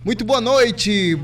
Muito boa noite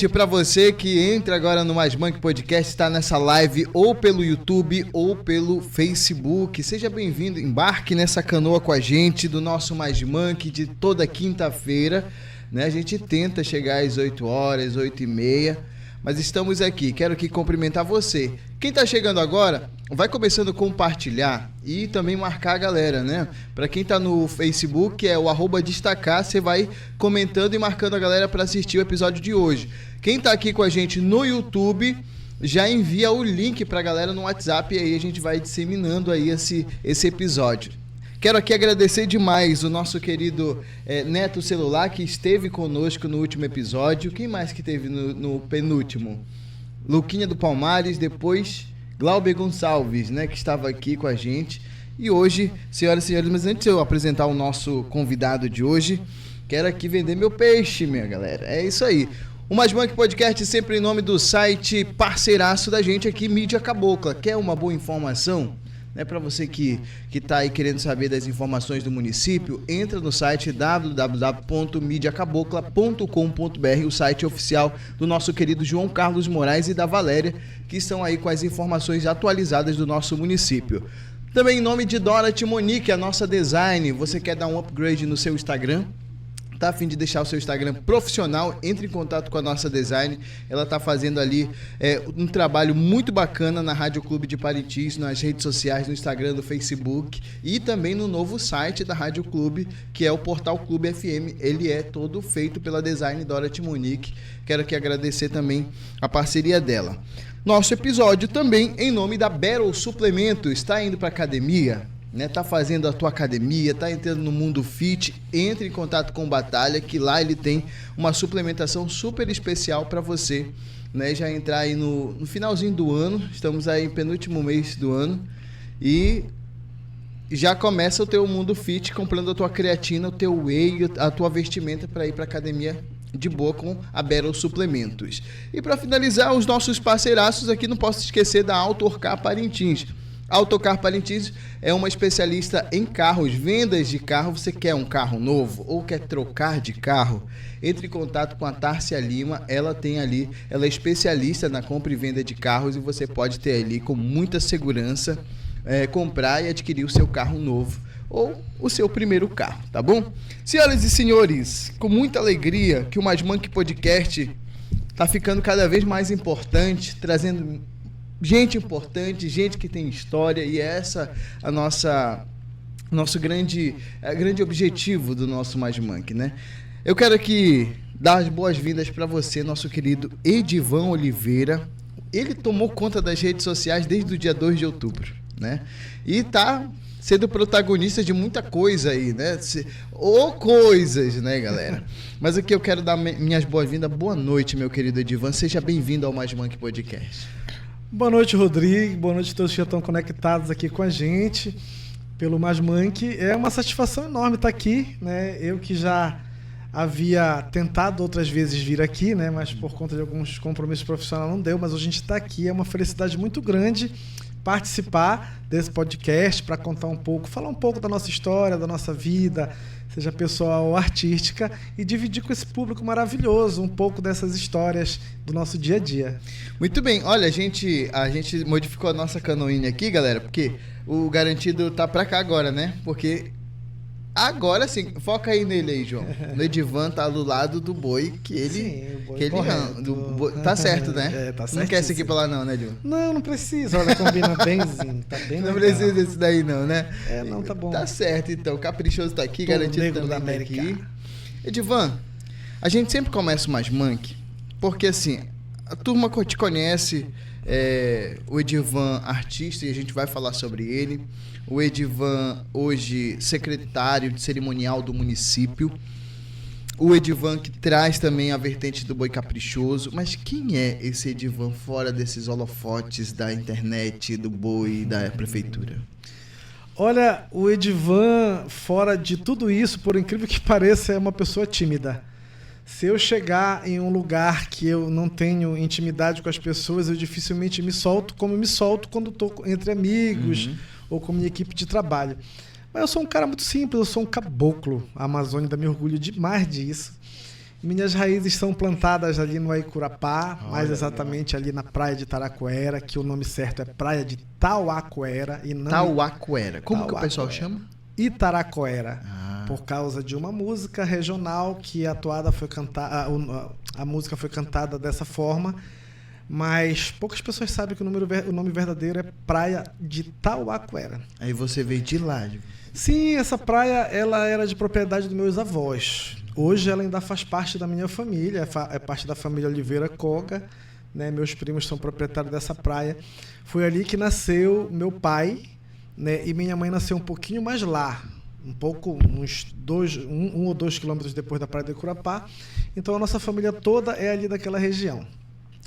para você que entra agora no Mais Monkey Podcast, está nessa live ou pelo YouTube ou pelo Facebook. Seja bem-vindo, embarque nessa canoa com a gente do nosso Mais Monkey de toda quinta-feira, né? A gente tenta chegar às 8 horas, 8h30, mas estamos aqui. Quero aqui cumprimentar você. Quem está chegando agora, vai começando a compartilhar e também marcar a galera, né? Para quem tá no Facebook, é o @destacar, você vai comentando e marcando a galera para assistir o episódio de hoje. Quem tá aqui com a gente no YouTube, já envia o link pra galera no WhatsApp e aí a gente vai disseminando aí esse episódio. Quero aqui agradecer demais o nosso querido Neto Celular, que esteve conosco no último episódio. Quem mais que teve no penúltimo? Luquinha do Palmares, depois Glauber Gonçalves, né, que estava aqui com a gente. E hoje, senhoras e senhores, mas antes de eu apresentar o nosso convidado de hoje, quero aqui vender meu peixe, minha galera. É isso aí. O Mais Monkey Podcast sempre em nome do site parceiraço da gente aqui, Mídia Cabocla. Quer uma boa informação? Né, para você que está aí querendo saber das informações do município, entra no site www.mediacabocla.com.br, o site oficial do nosso querido João Carlos Moraes e da Valéria, que estão aí com as informações atualizadas do nosso município. Também em nome de Dorothy Monique, a nossa design. Você quer dar um upgrade no seu Instagram? Tá a fim de deixar o seu Instagram profissional? Entre em contato com a nossa design. Ela tá fazendo ali um trabalho muito bacana na Rádio Clube de Parintins, nas redes sociais, no Instagram, no Facebook e também no novo site da Rádio Clube, que é o Portal Clube FM. Ele é todo feito pela design Dorothy Monique. Quero aqui agradecer também a parceria dela. Nosso episódio também em nome da Battle Suplemento. Está indo para academia? Né, tá fazendo a tua academia, tá entrando no mundo fit, entre em contato com o Batalha, que lá ele tem uma suplementação super especial para você, né, já entrar aí no finalzinho do ano, estamos aí em penúltimo mês do ano, e já começa o teu mundo fit comprando a tua creatina, o teu whey, a tua vestimenta para ir para academia de boa com a Battle Suplementos. E para finalizar, os nossos parceiraços aqui, não posso esquecer da Autocar Parintins. Autocar Parintins é uma especialista em carros, vendas de carro. Você quer um carro novo ou quer trocar de carro? Entre em contato com a Tárcia Lima, ela é especialista na compra e venda de carros e você pode ter ali com muita segurança, comprar e adquirir o seu carro novo ou o seu primeiro carro, tá bom? Senhoras e senhores, com muita alegria que o Mais Monkey Podcast tá ficando cada vez mais importante, trazendo gente importante, gente que tem história, e essa é nosso grande objetivo do nosso Mais Monkey, né? Eu quero aqui dar as boas-vindas para você, nosso querido Edivan Oliveira. Ele tomou conta das redes sociais desde o dia 2 de outubro, né? E tá sendo protagonista de muita coisa aí, né? Ou coisas, né, galera? Mas aqui eu quero dar minhas boas-vindas. Boa noite, meu querido Edivan. Seja bem-vindo ao Mais Monkey Podcast. Boa noite, Rodrigo. Boa noite a todos que já estão conectados aqui com a gente pelo Mais Monkey. É uma satisfação enorme estar aqui, né? Eu que já havia tentado outras vezes vir aqui, né? Mas por conta de alguns compromissos profissionais não deu. Mas hoje a gente está aqui. É uma felicidade muito grande participar desse podcast para contar um pouco, falar um pouco da nossa história, da nossa vida, seja pessoal ou artística, e dividir com esse público maravilhoso um pouco dessas histórias do nosso dia a dia. Muito bem, olha, a gente modificou a nossa canoinha aqui, galera, porque o garantido tá pra cá agora, né? Porque agora sim, foca aí nele aí, João. O Edivan tá do lado do boi que ele... Sim, o boi correto. Tá certo, né? Tá certo. Não quer esse aqui pra lá não, né, João? Não precisa. Olha, combina bemzinho. Tá bem legal. Não precisa desse daí não, né? Não, tá bom. Tá certo, então. Caprichoso tá aqui, garantido também tá aqui. Edivan, a gente sempre começa o Mais Monkey, porque assim, a turma te conhece, o Edivan artista, e a gente vai falar sobre ele. O Edivan, hoje, secretário de cerimonial do município. O Edivan que traz também a vertente do boi caprichoso. Mas quem é esse Edivan fora desses holofotes da internet, do boi e da prefeitura? Olha, o Edivan, fora de tudo isso, por incrível que pareça, é uma pessoa tímida. Se eu chegar em um lugar que eu não tenho intimidade com as pessoas, eu dificilmente me solto, como me solto quando estou entre amigos ou com minha equipe de trabalho. Mas eu sou um cara muito simples, eu sou um caboclo. A Amazônia me orgulho demais disso. Minhas raízes são plantadas ali no Aicurapá, mais exatamente ali na praia de Taracoera, que o nome certo é praia de Tauacoera e não Tauacoera. Como que o pessoal chama? Itaracoera, por causa de uma música regional que a toada foi cantada, a música foi cantada dessa forma, mas poucas pessoas sabem que o nome verdadeiro é Praia de Tauacoera. Aí você veio de lá. Sim, essa praia ela era de propriedade dos meus avós. Hoje ela ainda faz parte da minha família, é parte da família Oliveira Coga, né? Meus primos são proprietários dessa praia. Foi ali que nasceu meu pai, né? E minha mãe nasceu um pouquinho mais lá, uns 1 ou 2 quilômetros depois da praia de Curapá. Então a nossa família toda é ali daquela região.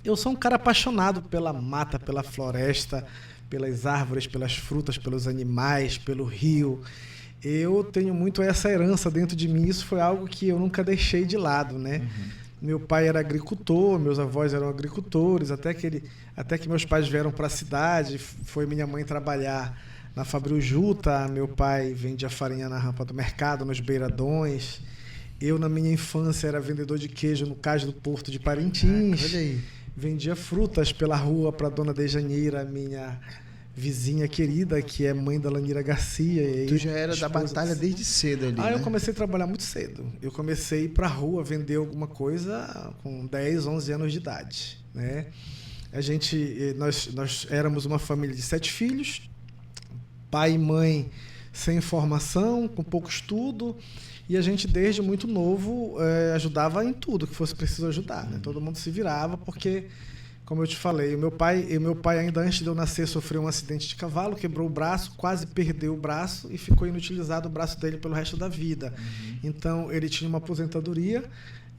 Eu sou um cara apaixonado pela mata, pela floresta, pelas árvores, pelas frutas, pelos animais, pelo rio. Eu tenho muito essa herança dentro de mim, isso foi algo que eu nunca deixei de lado, né? Meu pai era agricultor, meus avós eram agricultores, até que meus pais vieram para a cidade, foi minha mãe trabalhar na Fabril Juta, meu pai vendia farinha na rampa do mercado, nos beiradões. Eu, na minha infância, era vendedor de queijo no Cais do Porto de Parintins. Olha aí. Vendia frutas pela rua para a dona Dejaneira, minha vizinha querida, que é mãe da Lanira Garcia. Tu já era da batalha desde cedo ali, né? Eu comecei a trabalhar muito cedo. Eu comecei a ir para a rua vender alguma coisa com 10, 11 anos de idade, né? Nós éramos uma família de 7 filhos, pai e mãe sem formação, com pouco estudo, e a gente desde muito novo ajudava em tudo que fosse preciso ajudar, né? Todo mundo se virava porque, como eu te falei, o meu pai ainda antes de eu nascer sofreu um acidente de cavalo, quebrou o braço, quase perdeu o braço e ficou inutilizado o braço dele pelo resto da vida. Então ele tinha uma aposentadoria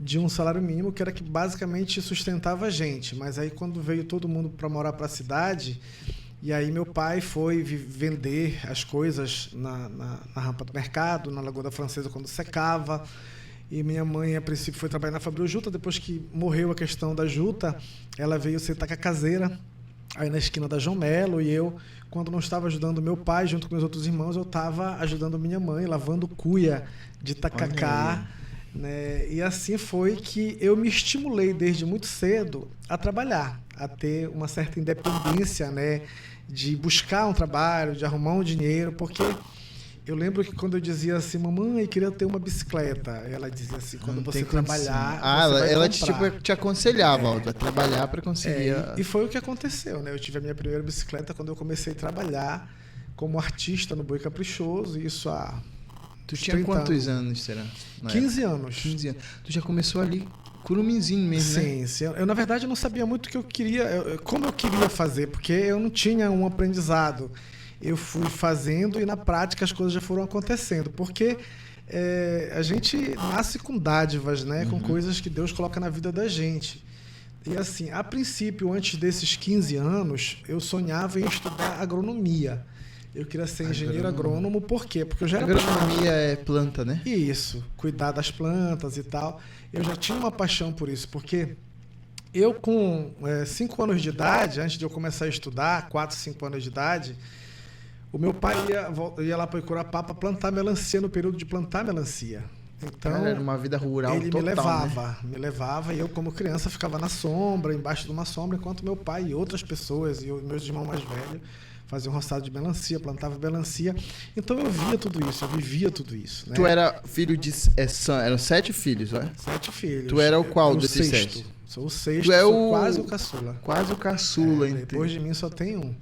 de um salário mínimo que era que basicamente sustentava a gente, mas aí quando veio todo mundo para morar para a cidade, e aí meu pai foi vender as coisas na rampa do mercado, na Lagoa da Francesa quando secava. E minha mãe, a princípio, foi trabalhar na Fabril Juta. Depois que morreu a questão da juta, ela veio ser taca-caseira, aí na esquina da João Melo. E eu, quando não estava ajudando meu pai, junto com meus outros irmãos, eu estava ajudando minha mãe, lavando cuia de tacacá. Né? E assim foi que eu me estimulei desde muito cedo a trabalhar, a ter uma certa independência, né? De buscar um trabalho, de arrumar um dinheiro, porque eu lembro que quando eu dizia assim, mamãe, eu queria ter uma bicicleta, ela dizia assim, quando você trabalhar, você vai ela comprar. te aconselhava a trabalhar para conseguir. E foi o que aconteceu, né? Eu tive a minha primeira bicicleta quando eu comecei a trabalhar como artista no Boi Caprichoso, isso há... Tu tinha quantos anos, será? 15 anos. 15 anos. Tu já começou ali, curuminzinho mesmo, né? Sim. Eu, na verdade, não sabia muito o que eu queria, como eu queria fazer, porque eu não tinha um aprendizado. Eu fui fazendo e, na prática, as coisas já foram acontecendo. Porque a gente nasce com dádivas, né? Com coisas que Deus coloca na vida da gente. E, assim, a princípio, antes desses 15 anos, eu sonhava em estudar agronomia. Eu queria ser engenheiro agrônomo, por quê? Porque eu já era... Agronomia é planta, né? Isso, cuidar das plantas e tal. Eu já tinha uma paixão por isso, porque eu com 5 anos de idade, antes de eu começar a estudar, 4, 5 anos de idade, o meu pai ia lá para Icurapá para plantar melancia no período de plantar melancia. Então, era uma vida rural ele total, me levava e eu como criança ficava na sombra, embaixo de uma sombra, enquanto meu pai e outras pessoas e os meus irmãos mais velhos faziam roçado de melancia, plantava melancia. Então eu via tudo isso, eu vivia tudo isso. Né? Tu era filho de... eram 7 filhos, né? 7 filhos. Tu era o qual desses 7? Sou o sexto, tu é sou quase o caçula. Quase o caçula, depois de mim só tem um.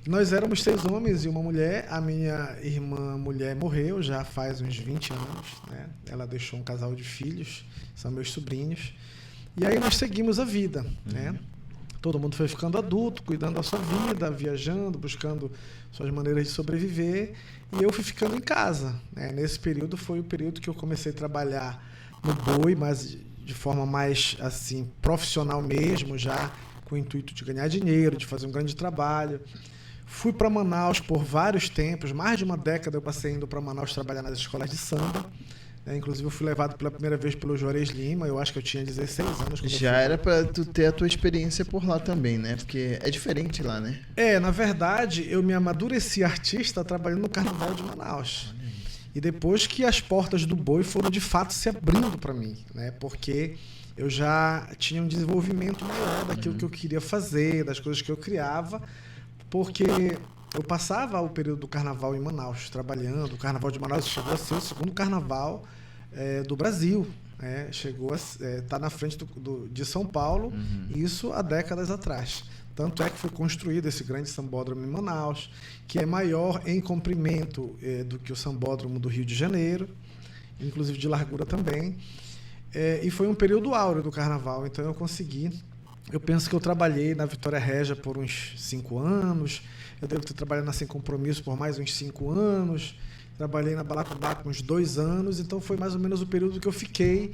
Nós éramos 6 homens e uma mulher. A minha irmã mulher morreu já faz uns 20 anos. Né? Ela deixou um casal de filhos, são meus sobrinhos. E aí nós seguimos a vida, né? Todo mundo foi ficando adulto, cuidando da sua vida, viajando, buscando suas maneiras de sobreviver. E eu fui ficando em casa. Né? Nesse período foi o período que eu comecei a trabalhar no boi, mas de forma mais assim, profissional mesmo, já com o intuito de ganhar dinheiro, de fazer um grande trabalho. Fui para Manaus por vários tempos, mais de uma década eu passei indo para Manaus trabalhar nas escolas de samba. Inclusive eu fui levado pela primeira vez pelo Juarez Lima, eu acho que eu tinha 16 anos. Já era para tu ter a tua experiência por lá também, né? Porque é diferente lá, né? Na verdade, eu me amadureci artista trabalhando no Carnaval de Manaus. E depois que as portas do boi foram de fato se abrindo para mim, né? Porque eu já tinha um desenvolvimento maior daquilo que eu queria fazer, das coisas que eu criava, porque eu passava o período do carnaval em Manaus, trabalhando. O carnaval de Manaus chegou a ser o segundo carnaval do Brasil. Chegou a estar na frente de São Paulo, isso há décadas atrás. Tanto é que foi construído esse grande sambódromo em Manaus, que é maior em comprimento do que o sambódromo do Rio de Janeiro, inclusive de largura também. E foi um período áureo do carnaval, então eu penso que eu trabalhei na Vitória Régia por uns 5 anos, eu devo ter trabalhado na Sem Compromisso por mais uns 5 anos, trabalhei na Balacobaco uns 2 anos, então foi mais ou menos o período que eu fiquei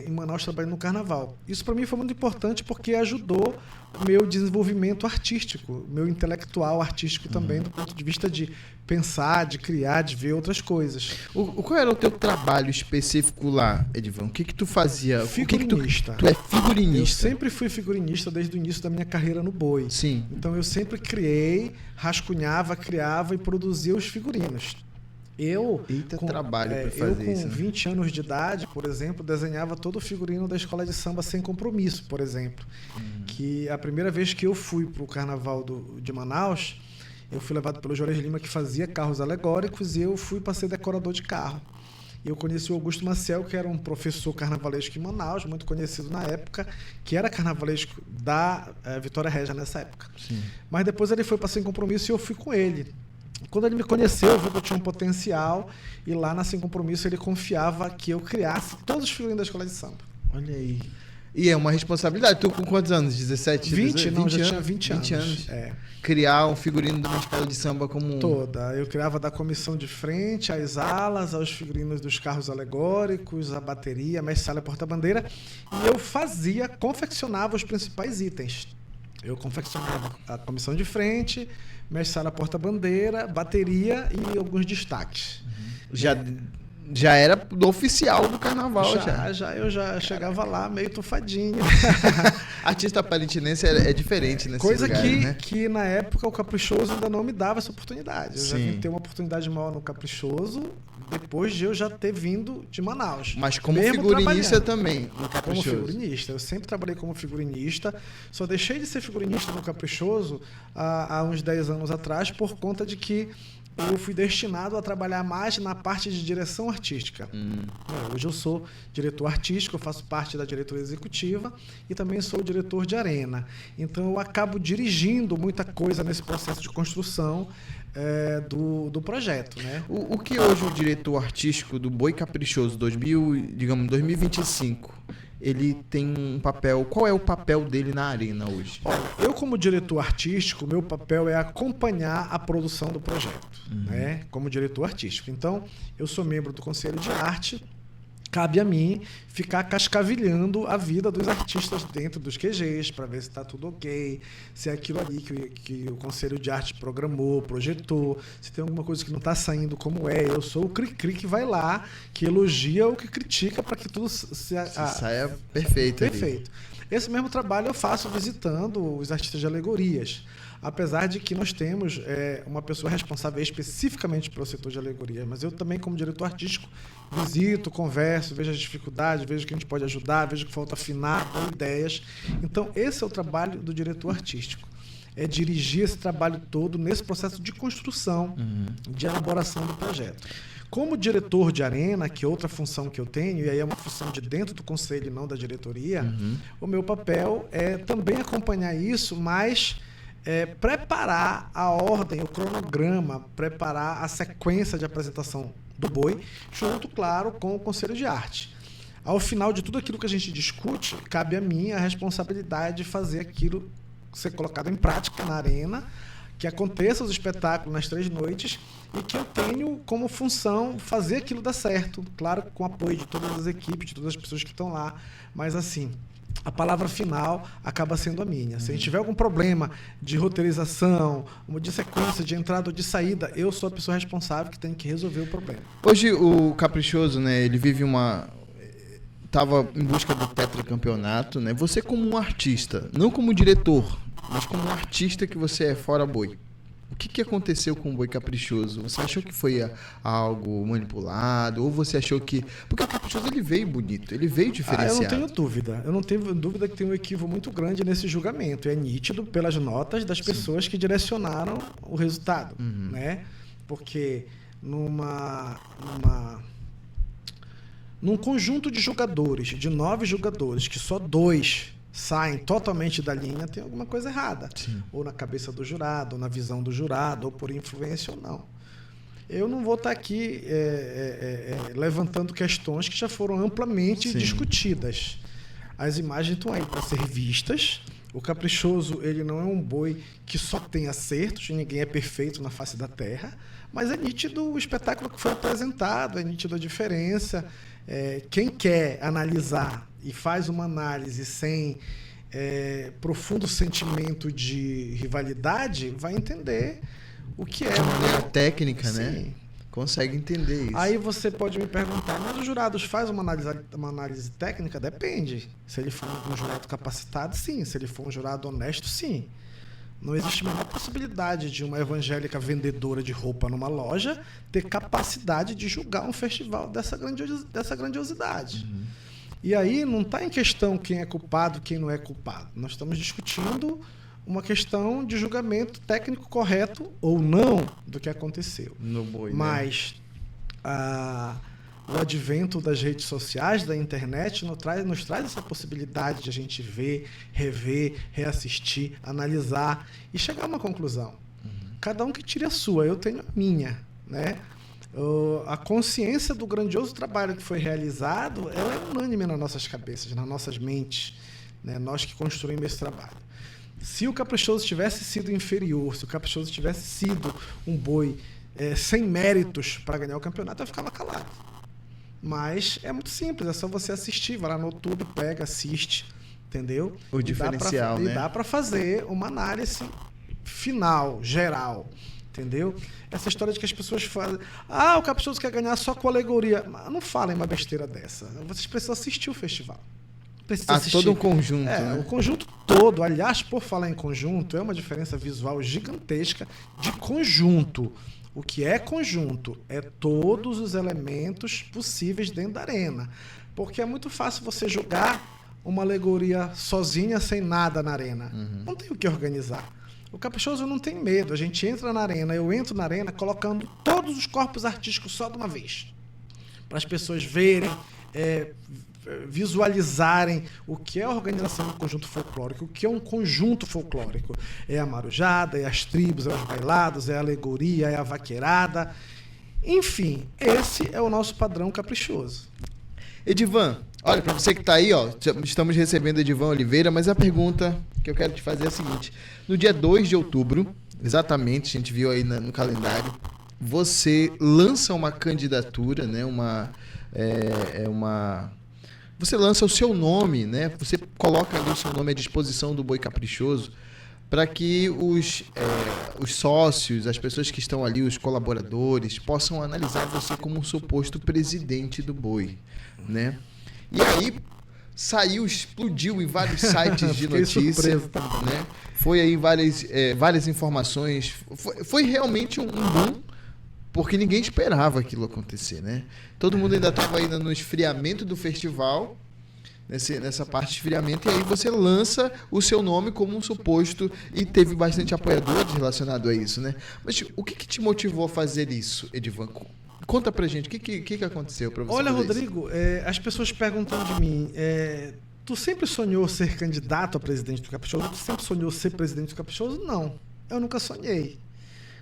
em Manaus trabalhando no carnaval. Isso para mim foi muito importante porque ajudou o meu desenvolvimento artístico, meu intelectual artístico também, do ponto de vista de pensar, de criar, de ver outras coisas. Qual era o teu trabalho específico lá, Edivan? O que tu fazia? Figurinista. Tu é figurinista? Eu sempre fui figurinista desde o início da minha carreira no boi. Sim. Então eu sempre criei, rascunhava, criava e produzia os figurinos. Trabalho para fazer isso, com 20 anos de idade, por exemplo, desenhava todo o figurino da escola de samba Sem Compromisso, por exemplo. Que a primeira vez que eu fui para o carnaval de Manaus, eu fui levado pelo Juarez Lima, que fazia carros alegóricos, e eu fui para ser decorador de carro. Eu conheci o Augusto Maciel, que era um professor carnavalesco em Manaus, muito conhecido na época, que era carnavalesco da Vitória Régia nessa época. Sim. Mas depois ele foi para Sem Compromisso e eu fui com ele. Quando ele me conheceu, viu que eu tinha um potencial, e lá na Sem Compromisso ele confiava que eu criasse todos os figurinos da escola de samba. Olha aí. E é uma responsabilidade. Tu com quantos anos? 17? 20? Não, 20 já anos? tinha 20 anos. 20 anos. É. Criar um figurino de uma escola de samba como... Toda. Eu criava da comissão de frente, as alas, aos figurinos dos carros alegóricos, a bateria, a mestre-sala e porta-bandeira. E eu confeccionava os principais itens. Eu confeccionava a comissão de frente, mestre-sala, porta-bandeira, bateria e alguns destaques. Já era do oficial do carnaval, eu já chegava lá meio tufadinho. Artista palentinense é diferente nesse coisa lugar, né? que na época o Caprichoso ainda não me dava essa oportunidade. Eu já Sim. vim ter uma oportunidade maior no Caprichoso depois de eu já ter vindo de Manaus. Mas como figurinista também, no Caprichoso. Como figurinista. Eu sempre trabalhei como figurinista. Só deixei de ser figurinista no Caprichoso há uns 10 anos atrás por conta de que eu fui destinado a trabalhar mais na parte de direção artística. Hoje eu sou diretor artístico, eu faço parte da diretoria executiva e também sou diretor de arena. Então eu acabo dirigindo muita coisa nesse processo de construção do projeto, né? O que hoje o diretor artístico do Boi Caprichoso 2025, ele tem um papel... Qual é o papel dele na arena hoje? Eu, como diretor artístico, meu papel é acompanhar a produção do projeto, né? Como diretor artístico. Então, eu sou membro do Conselho de Arte. Cabe a mim ficar cascavilhando a vida dos artistas dentro dos QGs para ver se está tudo ok, se é aquilo ali que o Conselho de Arte programou, projetou, se tem alguma coisa que não está saindo como é. Eu sou o cri-cri que vai lá, que elogia ou que critica para que tudo saia perfeito. Perfeito. Esse mesmo trabalho eu faço visitando os artistas de alegorias. Apesar de que nós temos uma pessoa responsável especificamente pelo setor de alegorias, mas eu também, como diretor artístico, visito, converso, vejo as dificuldades, vejo o que a gente pode ajudar, vejo que falta afinar, dou ideias. Então, esse é o trabalho do diretor artístico. É dirigir esse trabalho todo nesse processo de construção, de elaboração do projeto. Como diretor de arena, que é outra função que eu tenho, e aí é uma função de dentro do conselho e não da diretoria, o meu papel é também acompanhar isso, mas... preparar a ordem, o cronograma, preparar a sequência de apresentação do boi, junto, claro, com o Conselho de Arte. Ao final de tudo aquilo que a gente discute, cabe a mim a responsabilidade de fazer aquilo ser colocado em prática na arena, que aconteça os espetáculos nas 3 noites e que eu tenho como função fazer aquilo dar certo, claro, com o apoio de todas as equipes, de todas as pessoas que estão lá, mas assim... a palavra final acaba sendo a minha. Se a gente tiver algum problema de roteirização, de sequência, de entrada ou de saída, eu sou a pessoa responsável que tem que resolver o problema. Hoje o Caprichoso, né, ele vive estava em busca do tetracampeonato, né? Você como um artista, não como diretor, mas como um artista que você é fora boi. O que aconteceu com o Boi Caprichoso? Você achou que foi algo manipulado? Ou você achou que... Porque o Caprichoso, ele veio bonito, ele veio diferenciado. Eu não tenho dúvida. Eu não tenho dúvida que tem um equívoco muito grande nesse julgamento. É nítido pelas notas das pessoas que direcionaram o resultado, né? Porque num conjunto de jogadores, de 9 jogadores, que só 2 saem totalmente da linha, tem alguma coisa errada. Sim. Ou na cabeça do jurado, ou na visão do jurado, ou por influência ou não. Eu não vou estar aqui levantando questões que já foram amplamente discutidas. As imagens estão aí para ser vistas. O Caprichoso, ele não é um boi que só tem acertos, ninguém é perfeito na face da terra, mas é nítido o espetáculo que foi apresentado, é nítido a diferença. Quem quer analisar e faz uma análise sem profundo sentimento de rivalidade, vai entender o que é. De maneira técnica, Sim. né? Consegue entender isso. Aí você pode me perguntar, mas os jurados fazem uma análise técnica? Depende. Se ele for um jurado capacitado, sim. Se ele for um jurado honesto, sim. Não existe a menor possibilidade de uma evangélica vendedora de roupa numa loja ter capacidade de julgar um festival dessa grandiosidade. E aí não está em questão quem é culpado, quem não é culpado. Nós estamos discutindo uma questão de julgamento técnico correto ou não do que aconteceu. No boi, mas o advento das redes sociais, da internet, nos traz essa possibilidade de a gente ver, rever, reassistir, analisar e chegar a uma conclusão. Cada um que tire a sua, eu tenho a minha, né? A consciência do grandioso trabalho que foi realizado, ela é unânime nas nossas cabeças, nas nossas mentes, né? Nós que construímos esse trabalho. Se o Caprichoso tivesse sido inferior, se o Caprichoso tivesse sido um boi sem méritos para ganhar o campeonato, eu ficava calado. Mas é muito simples, é só você assistir, vai lá no YouTube, pega, assiste, entendeu? O diferencial, né? E dá para fazer uma análise final, geral, entendeu? Essa história de que as pessoas fazem... o Caprichoso quer ganhar só com alegoria. Não falem uma besteira dessa. Vocês precisam assistir o festival. Todo um conjunto, né? O conjunto todo. Aliás, por falar em conjunto, é uma diferença visual gigantesca de conjunto. O que é conjunto é todos os elementos possíveis dentro da arena. Porque é muito fácil você jogar uma alegoria sozinha, sem nada na arena. Não tem o que organizar. O Caprichoso não tem medo. A gente entra na arena, eu entro na arena colocando todos os corpos artísticos só de uma vez. Para as pessoas verem, visualizarem o que é a organização do conjunto folclórico, o que é um conjunto folclórico. É a marujada, é as tribos, é os bailados, é a alegoria, é a vaqueirada. Enfim, esse é o nosso padrão caprichoso. Edivan, olha, para você que está aí, estamos recebendo Edivan Oliveira, mas a pergunta que eu quero te fazer é a seguinte. No dia 2 de outubro, exatamente, a gente viu aí no calendário, você lança uma candidatura, né? Você lança o seu nome, né? Você coloca ali o seu nome à disposição do Boi Caprichoso para que os sócios, as pessoas que estão ali, os colaboradores, possam analisar você como um suposto presidente do Boi, né? E aí explodiu em vários sites de notícia, né? Foi aí várias informações. Foi realmente um boom, porque ninguém esperava aquilo acontecer, né? Todo mundo ainda estava ainda no esfriamento do festival, nessa parte de esfriamento, e aí você lança o seu nome como um suposto, e teve bastante apoiadores relacionado a isso, né? Mas o que te motivou a fazer isso, Edivan? Conta pra gente, o que aconteceu pra você? Olha, Rodrigo, as pessoas perguntam de mim, tu sempre sonhou ser candidato a presidente do Caprichoso? Tu sempre sonhou ser presidente do Caprichoso? Não, eu nunca sonhei.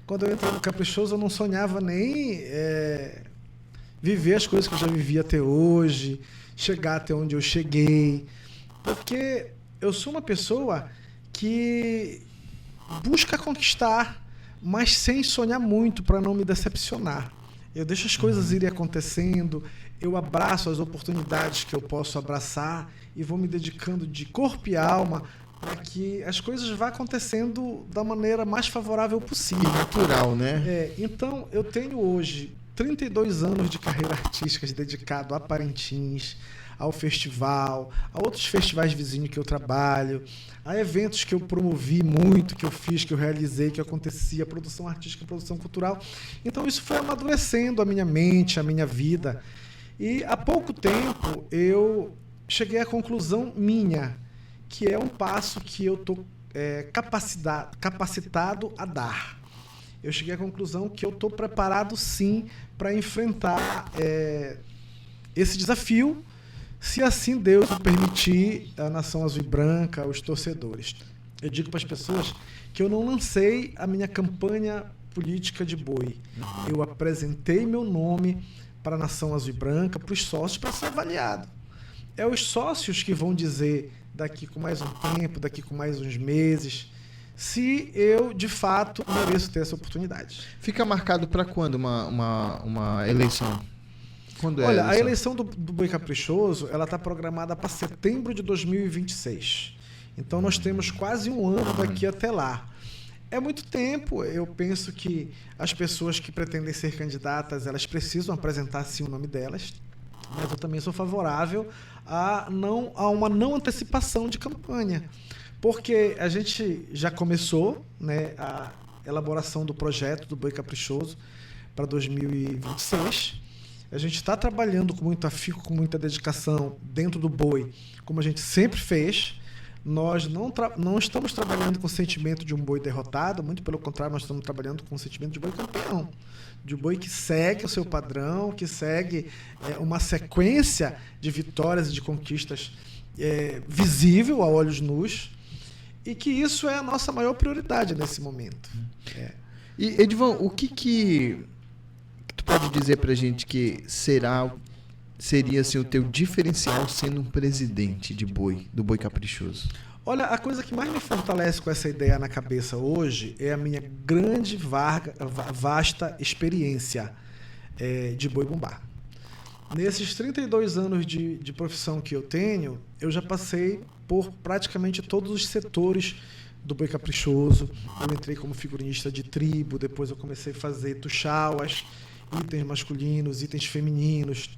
Quando eu entrei no Caprichoso, eu não sonhava nem viver as coisas que eu já vivi até hoje, chegar até onde eu cheguei. Porque eu sou uma pessoa que busca conquistar, mas sem sonhar muito para não me decepcionar. Eu deixo as coisas irem acontecendo, eu abraço as oportunidades que eu posso abraçar e vou me dedicando de corpo e alma para que as coisas vá acontecendo da maneira mais favorável possível. E natural, né? Então, eu tenho hoje 32 anos de carreira artística dedicado a Parintins, ao festival, a outros festivais vizinhos que eu trabalho, a eventos que eu promovi muito, que eu fiz, que eu realizei, que acontecia, produção artística, produção cultural. Então isso foi amadurecendo a minha mente, a minha vida. E há pouco tempo eu cheguei à conclusão minha, que é um passo que eu estou capacitado a dar. Eu cheguei à conclusão que eu estou preparado, sim, para enfrentar esse desafio, se assim Deus me permitir, a Nação Azul e Branca, os torcedores. Eu digo para as pessoas que eu não lancei a minha campanha política de boi. Eu apresentei meu nome para a Nação Azul e Branca, para os sócios, para ser avaliado. É os sócios que vão dizer, daqui com mais um tempo, daqui com mais uns meses, se eu, de fato, mereço ter essa oportunidade. Fica marcado para quando uma eleição? Quando é Olha, a eleição do Boi Caprichoso, ela está programada para setembro de 2026. Então, nós temos quase um ano daqui até lá. É muito tempo. Eu penso que as pessoas que pretendem ser candidatas, elas precisam apresentar, sim, o nome delas. Mas eu também sou favorável a uma não antecipação de campanha. Porque a gente já começou, né, a elaboração do projeto do Boi Caprichoso para 2026. A gente está trabalhando com muito afinco, com muita dedicação dentro do boi, como a gente sempre fez. Nós não estamos trabalhando com o sentimento de um boi derrotado, muito pelo contrário, nós estamos trabalhando com o sentimento de boi campeão. De boi que segue o seu padrão, que segue uma sequência de vitórias e de conquistas visível a olhos nus, e que isso é a nossa maior prioridade nesse momento. E, Edivan, o que tu pode dizer pra gente que seria assim, o teu diferencial sendo um presidente de boi, do Boi Caprichoso? Olha, a coisa que mais me fortalece com essa ideia na cabeça hoje é a minha grande, vasta experiência de boi bumbá. Nesses 32 anos de profissão que eu tenho, eu já passei por praticamente todos os setores do Boi Caprichoso. Eu entrei como figurinista de tribo, depois eu comecei a fazer tuxauas, itens masculinos, itens femininos.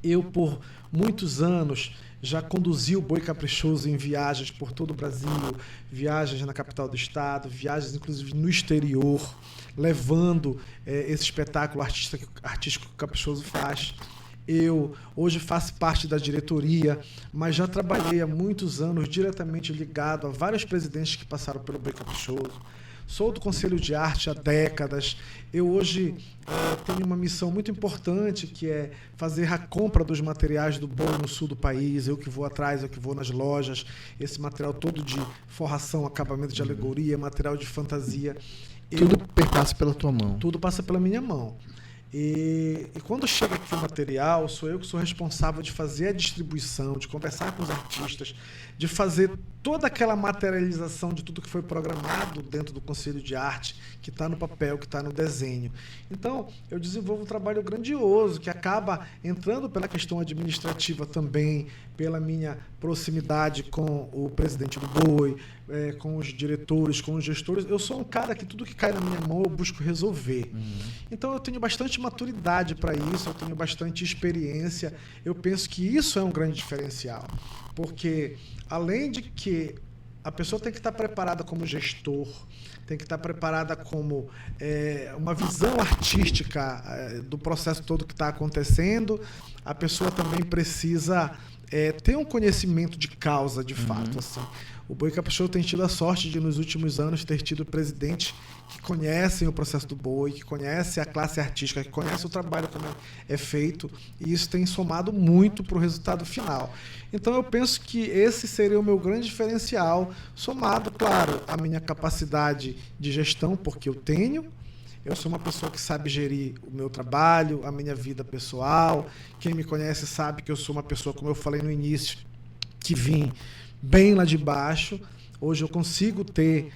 Eu, por muitos anos, já conduzi o Boi Caprichoso em viagens por todo o Brasil, viagens na capital do estado, viagens inclusive no exterior, levando esse espetáculo artístico que o Caprichoso faz. Eu hoje faço parte da diretoria, mas já trabalhei há muitos anos diretamente ligado a vários presidentes que passaram pelo Boi Caprichoso. Sou do Conselho de Arte há décadas. Eu hoje tenho uma missão muito importante, que é fazer a compra dos materiais do boi no sul do país. Eu que vou atrás, eu que vou nas lojas. Esse material todo de forração, acabamento de alegoria, material de fantasia. Tudo perpassa pela tua mão. Tudo passa pela minha mão. E quando chega aqui o material, sou eu que sou responsável de fazer a distribuição, de conversar com os artistas, de fazer toda aquela materialização de tudo que foi programado dentro do Conselho de Arte, que está no papel, que está no desenho. Então, eu desenvolvo um trabalho grandioso, que acaba entrando pela questão administrativa também, pela minha proximidade com o presidente do Boi, com os diretores, com os gestores. Eu sou um cara que tudo que cai na minha mão eu busco resolver. Então, eu tenho bastante maturidade para isso, eu tenho bastante experiência. Eu penso que isso é um grande diferencial, porque além de que a pessoa tem que estar preparada como gestor, tem que estar preparada como uma visão artística do processo todo que está acontecendo, a pessoa também precisa ter um conhecimento de causa, de fato. Assim. O Boi Caprichoso tem tido a sorte de, nos últimos anos, ter tido presidentes que conhecem o processo do boi, que conhecem a classe artística, que conhecem o trabalho como é feito, e isso tem somado muito para o resultado final. Então eu penso que esse seria o meu grande diferencial, somado, claro, à minha capacidade de gestão, porque eu sou uma pessoa que sabe gerir o meu trabalho, a minha vida pessoal. Quem me conhece sabe que eu sou uma pessoa, como eu falei no início, que vim bem lá de baixo. Hoje eu consigo ter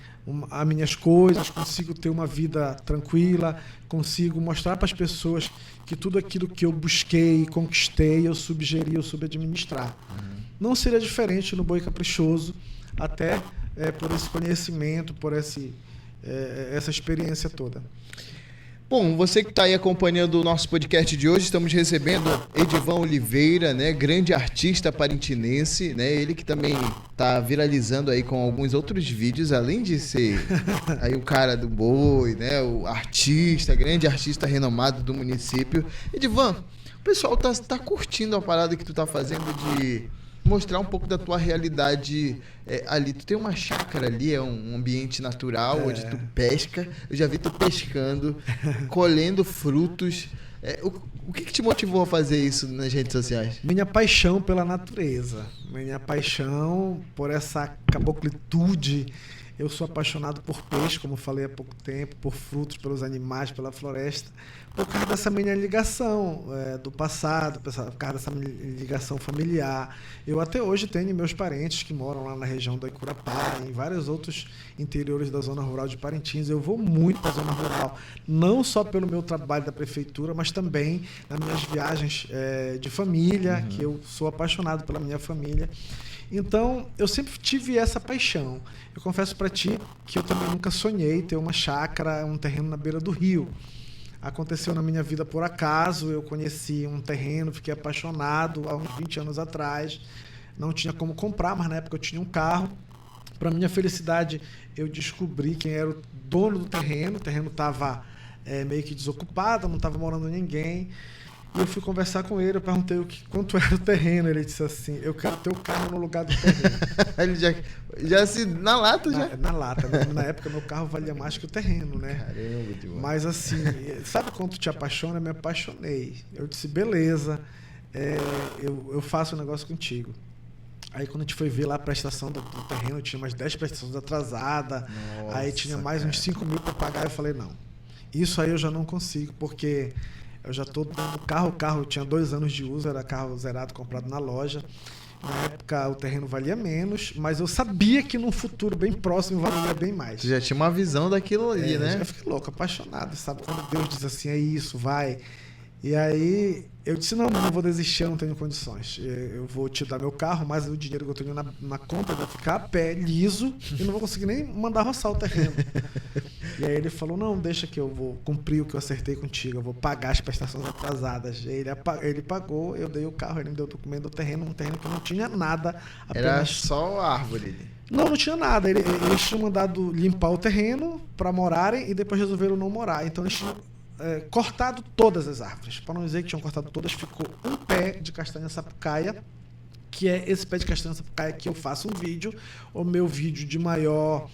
as minhas coisas, consigo ter uma vida tranquila, consigo mostrar para as pessoas que tudo aquilo que eu busquei, conquistei, eu soube gerir, eu soube administrar. Não seria diferente no Boi Caprichoso, até por esse conhecimento, por essa experiência toda. Bom, você que está aí acompanhando o nosso podcast de hoje, estamos recebendo Edivan Oliveira, né, grande artista parintinense, né, ele que também está viralizando aí com alguns outros vídeos, além de ser aí o cara do boi, né, o artista, grande artista renomado do município. Edivan, o pessoal tá curtindo a parada que tu tá fazendo de mostrar um pouco da tua realidade ali. Tu tem uma chácara ali, é um ambiente natural onde tu pesca. Eu já vi tu pescando, colhendo frutos. O que te motivou a fazer isso nas redes sociais? Minha paixão pela natureza, minha paixão por essa caboclitude. Eu sou apaixonado por peixe, como falei há pouco tempo, por frutos, pelos animais, pela floresta, por causa dessa minha ligação do passado, por causa dessa minha ligação familiar. Eu até hoje tenho meus parentes que moram lá na região do Icurapá, em vários outros interiores da zona rural de Parintins. Eu vou muito para a zona rural, não só pelo meu trabalho da prefeitura, mas também nas minhas viagens de família, que eu sou apaixonado pela minha família. Então, eu sempre tive essa paixão. Eu confesso para ti que eu também nunca sonhei ter uma chácara, um terreno na beira do rio. Aconteceu na minha vida por acaso, eu conheci um terreno, fiquei apaixonado há uns 20 anos atrás. Não tinha como comprar, mas na época eu tinha um carro. Para minha felicidade, eu descobri quem era o dono do terreno. O terreno estava meio que desocupado, não estava morando ninguém. E eu fui conversar com ele, eu perguntei quanto era o terreno. Ele disse assim: eu quero ter o carro no lugar do terreno. Ele já se... Na lata, já? Na lata. Na época, meu carro valia mais que o terreno, né? Caramba, demais. Mas assim, sabe quando tu te apaixona? Eu me apaixonei. Eu disse: beleza, eu faço um negócio contigo. Aí quando a gente foi ver lá a prestação do terreno, tinha umas 10 prestações atrasadas. Aí tinha mais uns 5 mil para pagar. Eu falei: não, isso aí eu já não consigo, porque... eu já estou dando o carro tinha 2 anos de uso, era carro zerado, comprado na loja. Na época o terreno valia menos, mas eu sabia que num futuro bem próximo valia bem mais. Você já tinha uma visão daquilo ali, né? Eu fiquei louco, apaixonado, sabe? Quando Deus diz assim, é isso, vai. E aí eu disse: não vou desistir, eu não tenho condições. Eu vou te dar meu carro, mas o dinheiro que eu tenho na conta vai ficar a pé, liso, e não vou conseguir nem mandar roçar o terreno. E aí ele falou: não, deixa que eu vou cumprir o que eu acertei contigo, eu vou pagar as prestações atrasadas. Ele pagou, eu dei o carro, ele me deu o documento do terreno, um terreno que não tinha nada. Era só árvore. Não tinha nada. Eles tinham mandado limpar o terreno para morarem e depois resolveram não morar. Então eles tinham cortado todas as árvores. Para não dizer que tinham cortado todas, ficou um pé de castanha sapucaia, que é esse pé de castanha sapucaia que eu faço um vídeo. O meu vídeo de maior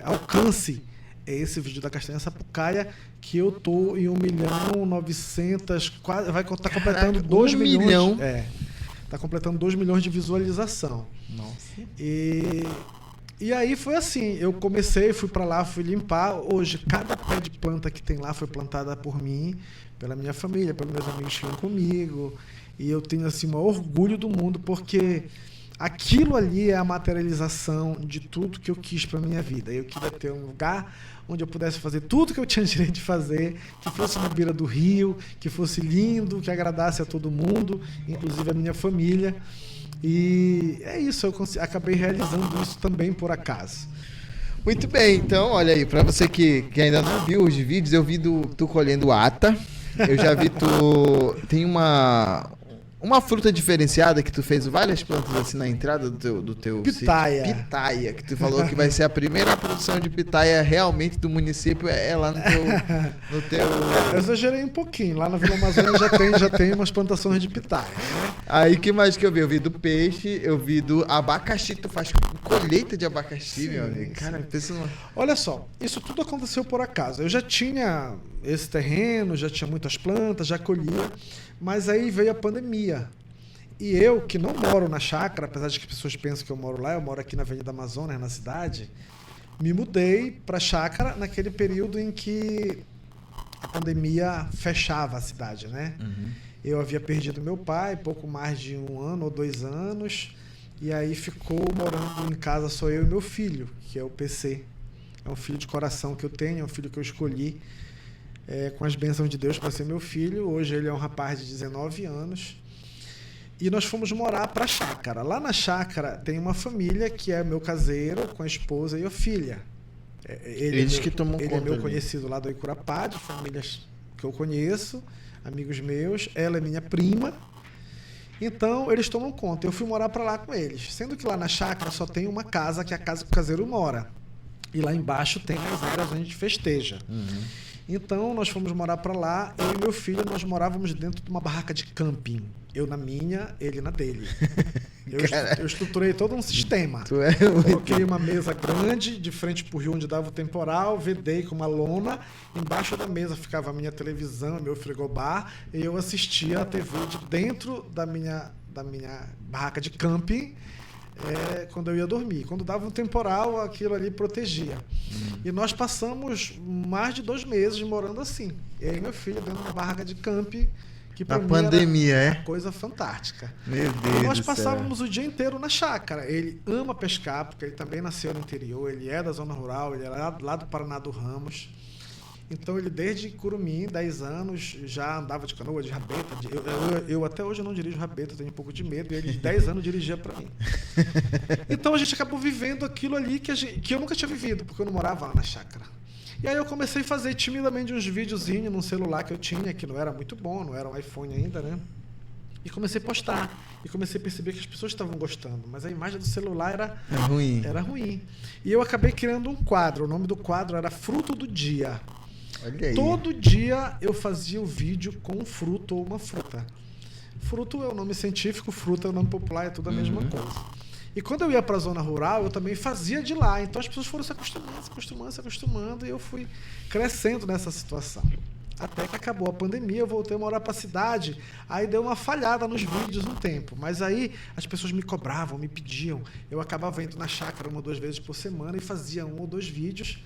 alcance é esse vídeo da castanha sapucaia, que eu tô em 1.900.000, quase vai estar completando 2 milhões. Milhão. Tá completando 2 milhões de visualização. Nossa. E aí foi assim, eu comecei, fui para lá, fui limpar. Hoje, cada pé de planta que tem lá foi plantada por mim, pela minha família, pelos meus amigos que vêm comigo. E eu tenho assim, o maior orgulho do mundo, porque aquilo ali é a materialização de tudo que eu quis para minha vida. Eu queria ter um lugar onde eu pudesse fazer tudo que eu tinha direito de fazer, que fosse na beira do rio, que fosse lindo, que agradasse a todo mundo, inclusive a minha família. E é isso, eu acabei realizando isso também por acaso. Muito bem, então, olha aí, pra você que ainda não viu os vídeos, eu vi tu colhendo ata, eu já vi tu... Tem uma fruta diferenciada que tu fez várias plantas assim na entrada do teu pitaia. Sítio. Pitaia, que tu falou que vai ser a primeira produção de pitaia realmente do município, lá no teu... Eu exagerei um pouquinho, lá na Vila Amazônia já tem umas plantações de pitaia, né? Aí que mais que eu vi? Eu vi do peixe, eu vi do abacaxi, tu faz colheita de abacaxi, meu amigo. Cara, pensa numa... Olha só, isso tudo aconteceu por acaso. Eu já tinha esse terreno, já tinha muitas plantas, já colhia, mas aí veio a pandemia. E eu, que não moro na chácara, apesar de que as pessoas pensam que eu moro lá, eu moro aqui na Avenida Amazonas, na cidade, me mudei para a chácara naquele período em que a pandemia fechava a cidade, né? Uhum. Eu havia perdido meu pai, pouco mais de 1 ano ou 2 anos, e aí ficou morando em casa só eu e meu filho, que é o PC. É um filho de coração que eu tenho, é um filho que eu escolhi com as bênçãos de Deus para ser meu filho. Hoje ele é um rapaz de 19 anos. E nós fomos morar para a chácara. Lá na chácara tem uma família que é meu caseiro, com a esposa e a filha. Eles que tomam conta. Ele é meu ali. conhecido lá do Icurapá, de famílias que eu conheço, amigos meus. Ela é minha prima. Então, eles tomam conta. Eu fui morar para lá com eles. Sendo que lá na chácara só tem uma casa, que é a casa que o caseiro mora. E lá embaixo tem as áreas onde a gente festeja. Uhum. Então, nós fomos morar para lá. Eu e meu filho, nós morávamos dentro de uma barraca de camping. Eu na minha, ele na dele. Eu estruturei todo um sistema. Coloquei uma mesa grande, de frente para o rio onde dava o temporal, vedei com uma lona. Embaixo da mesa ficava a minha televisão, meu frigobar, e eu assistia a TV de dentro da minha barraca de camping, quando eu ia dormir. Quando dava um temporal, aquilo ali protegia. E nós passamos mais de 2 meses morando assim. Eu e meu filho dentro de uma barraca de camping, que pra Na mim pandemia, era uma coisa fantástica. Meu Deus. E nós do passávamos céu. o dia inteiro na chácara. Ele ama pescar, porque ele também nasceu no interior, ele é da zona rural, ele é lá do Paraná do Ramos. Então ele desde Curumim, 10 anos, já andava de canoa, de rabeta. Eu até hoje não dirijo rabeta, tenho um pouco de medo, e ele de 10 anos dirigia para mim. Então a gente acabou vivendo aquilo ali que eu nunca tinha vivido, porque eu não morava lá na chácara. E aí eu comecei a fazer timidamente uns videozinhos num celular que eu tinha, que não era muito bom, não era um iPhone ainda, né? E comecei a postar. E comecei a perceber que as pessoas estavam gostando. Mas a imagem do celular era ruim. E eu acabei criando um quadro. O nome do quadro era Fruto do Dia. Olha aí. Todo dia eu fazia o vídeo com um fruto ou uma fruta. Fruto é o nome científico, fruta é o nome popular, é tudo a mesma coisa. E quando eu ia para a zona rural, eu também fazia de lá. Então as pessoas foram se acostumando, e eu fui crescendo nessa situação. Até que acabou a pandemia, eu voltei a morar para a cidade, aí deu uma falhada nos vídeos um tempo. Mas aí as pessoas me cobravam, me pediam. Eu acabava indo na chácara 1 ou 2 vezes por semana e fazia 1 ou 2 vídeos.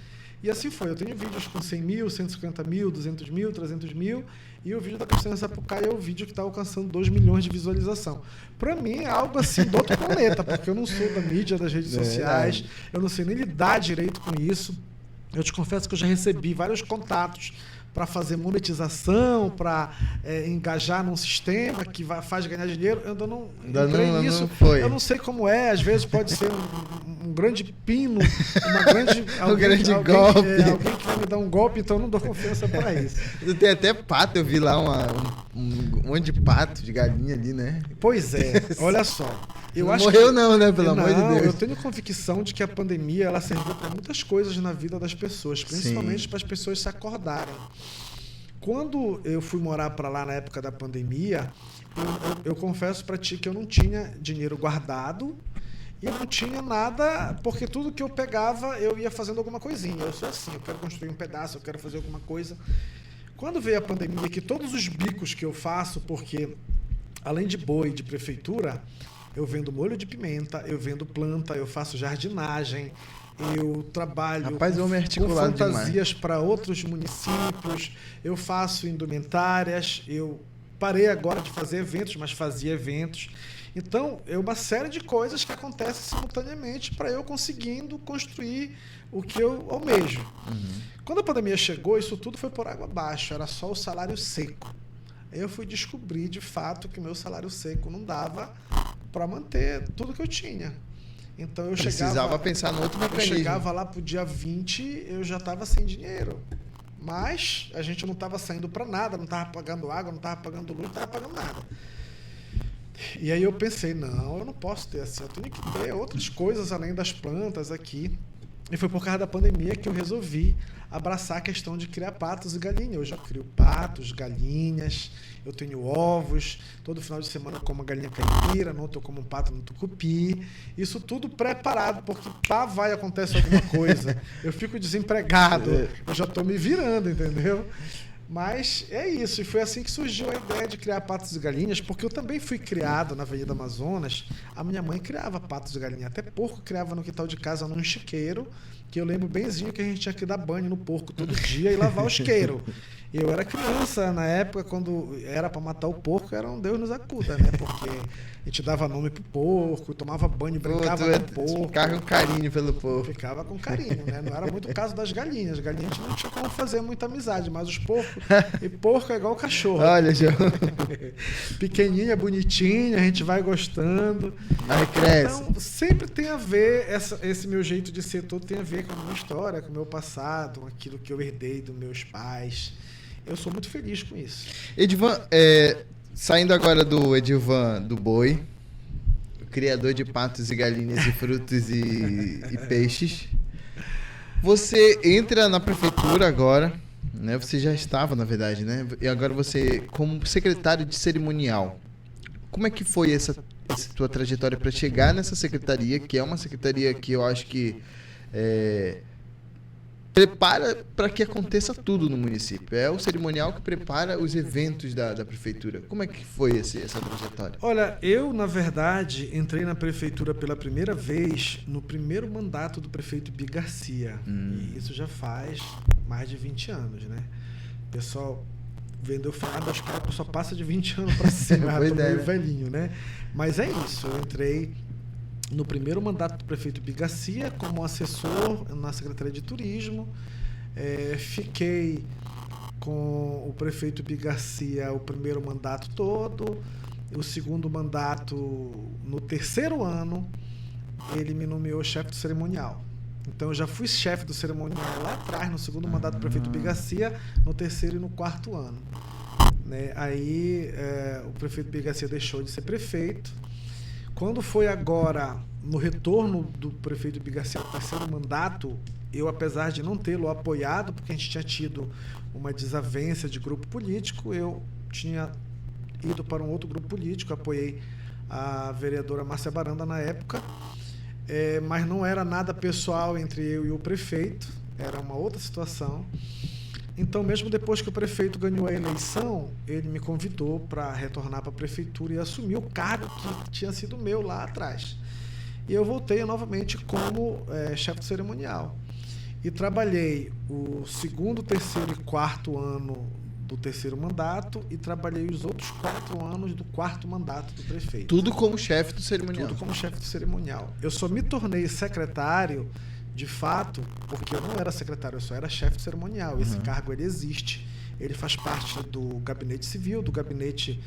E assim foi. Eu tenho vídeos com 100 mil, 150 mil, 200 mil, 300 mil. E o vídeo da Castanha Sapucaí é o vídeo que está alcançando 2 milhões de visualização. Para mim é algo assim do outro planeta, porque eu não sou da mídia, das redes sociais, eu não sei nem lidar direito com isso. Eu te confesso que eu já recebi vários contatos para fazer monetização, para engajar num sistema que faz ganhar dinheiro. Eu ainda não entrei nisso. Não foi. Eu não sei como é. Às vezes pode ser um grande pino, uma grande, alguém que vai me dar um golpe, então eu não dou confiança para isso. Tem até pato, eu vi lá um monte de pato, de galinha ali, né? Pois é, olha só. Não morreu não, né? Pelo amor de Deus. Eu tenho convicção de que a pandemia ela serviu para muitas coisas na vida das pessoas, principalmente para as pessoas se acordarem. Quando eu fui morar para lá na época da pandemia, eu confesso para ti que eu não tinha dinheiro guardado e eu não tinha nada, porque tudo que eu pegava eu ia fazendo alguma coisinha. Eu sou assim, eu quero construir um pedaço, eu quero fazer alguma coisa. Quando veio a pandemia, que todos os bicos que eu faço, porque além de boi de prefeitura, eu vendo molho de pimenta, eu vendo planta, eu faço jardinagem, eu trabalho com fantasias para outros municípios, eu faço indumentárias, eu parei agora de fazer eventos, mas fazia eventos. Então, é uma série de coisas que acontecem simultaneamente para eu conseguindo construir o que eu almejo. Quando a pandemia chegou, isso tudo foi por água abaixo, era só o salário seco. Eu fui descobrir, de fato, que o meu salário seco não dava para manter tudo que eu tinha. Então eu precisava pensar no outro mecanismo. Eu chegava lá pro dia 20, eu já estava sem dinheiro. Mas a gente não estava saindo para nada, não estava pagando água, não estava pagando luz, não estava pagando nada. E aí eu pensei, não, eu não posso ter assim, eu tenho que ter outras coisas além das plantas aqui. E foi por causa da pandemia que eu resolvi abraçar a questão de criar patos e galinhas. Eu já crio patos, galinhas, eu tenho ovos, todo final de semana eu como uma galinha caipira, não eu como um pato no tucupi. Isso tudo preparado, porque vai acontecer alguma coisa. Eu fico desempregado, eu já estou me virando, entendeu? Mas é isso, e foi assim que surgiu a ideia de criar patos e galinhas, porque eu também fui criado na Avenida Amazonas. A minha mãe criava patos e galinhas, até porco criava no quintal de casa num chiqueiro, que eu lembro benzinho que a gente tinha que dar banho no porco todo dia e lavar o chiqueiro. Eu era criança na época, quando era para matar o porco, era um Deus nos acuda, né? Porque a gente dava nome pro porco, tomava banho, brincava com o porco. Ficava com carinho pelo porco. Ficava com carinho, né? Não era muito o caso das galinhas. As galinhas a gente não tinha como fazer muita amizade, mas os porcos... E porco é igual o cachorro. Olha, João. Pequenininha, bonitinha, a gente vai gostando. Aí cresce. Então, sempre tem a ver, esse meu jeito de ser todo tem a ver com a minha história, com o meu passado, com aquilo que eu herdei dos meus pais. Eu sou muito feliz com isso. Edivan, saindo agora do Edivan do Boi, o criador de patos e galinhas e frutos e peixes, você entra na prefeitura agora, né? Você já estava, na verdade, né? E agora você, como secretário de cerimonial, como é que foi essa tua trajetória para chegar nessa secretaria, que é uma secretaria que eu acho que prepara para que aconteça tudo no município. É o cerimonial que prepara os eventos da prefeitura. Como é que foi essa trajetória? Olha, eu, na verdade, entrei na prefeitura pela primeira vez no primeiro mandato do prefeito Bi Garcia. E isso já faz mais de 20 anos, né? O pessoal vendo eu falar das caras, só passa de 20 anos para cima. Já tô meio velhinho, né? Mas é isso, eu entrei no primeiro mandato do prefeito Bi Garcia como assessor na Secretaria de Turismo. Fiquei com o prefeito Bi Garcia o primeiro mandato todo. O segundo mandato, no terceiro ano, ele me nomeou chefe do cerimonial. Então eu já fui chefe do cerimonial lá atrás, no segundo mandato do prefeito Bi Garcia, no terceiro e no quarto ano. Né? Aí o prefeito Bi Garcia deixou de ser prefeito. Quando foi agora, no retorno do prefeito Bi Garcia ao terceiro mandato, eu, apesar de não tê-lo apoiado, porque a gente tinha tido uma desavença de grupo político, eu tinha ido para um outro grupo político, apoiei a vereadora Márcia Baranda na época, mas não era nada pessoal entre eu e o prefeito, era uma outra situação. Então, mesmo depois que o prefeito ganhou a eleição, ele me convidou para retornar para a prefeitura e assumir o cargo que tinha sido meu lá atrás. E eu voltei novamente como chefe do cerimonial. E trabalhei o segundo, terceiro e quarto ano do terceiro mandato e trabalhei os outros 4 anos do quarto mandato do prefeito. Tudo como chefe do cerimonial? Tudo como chefe do cerimonial. Eu só me tornei secretário, de fato, porque eu não era secretário, eu só era chefe cerimonial. Esse cargo, ele existe. Ele faz parte do gabinete civil, do gabinete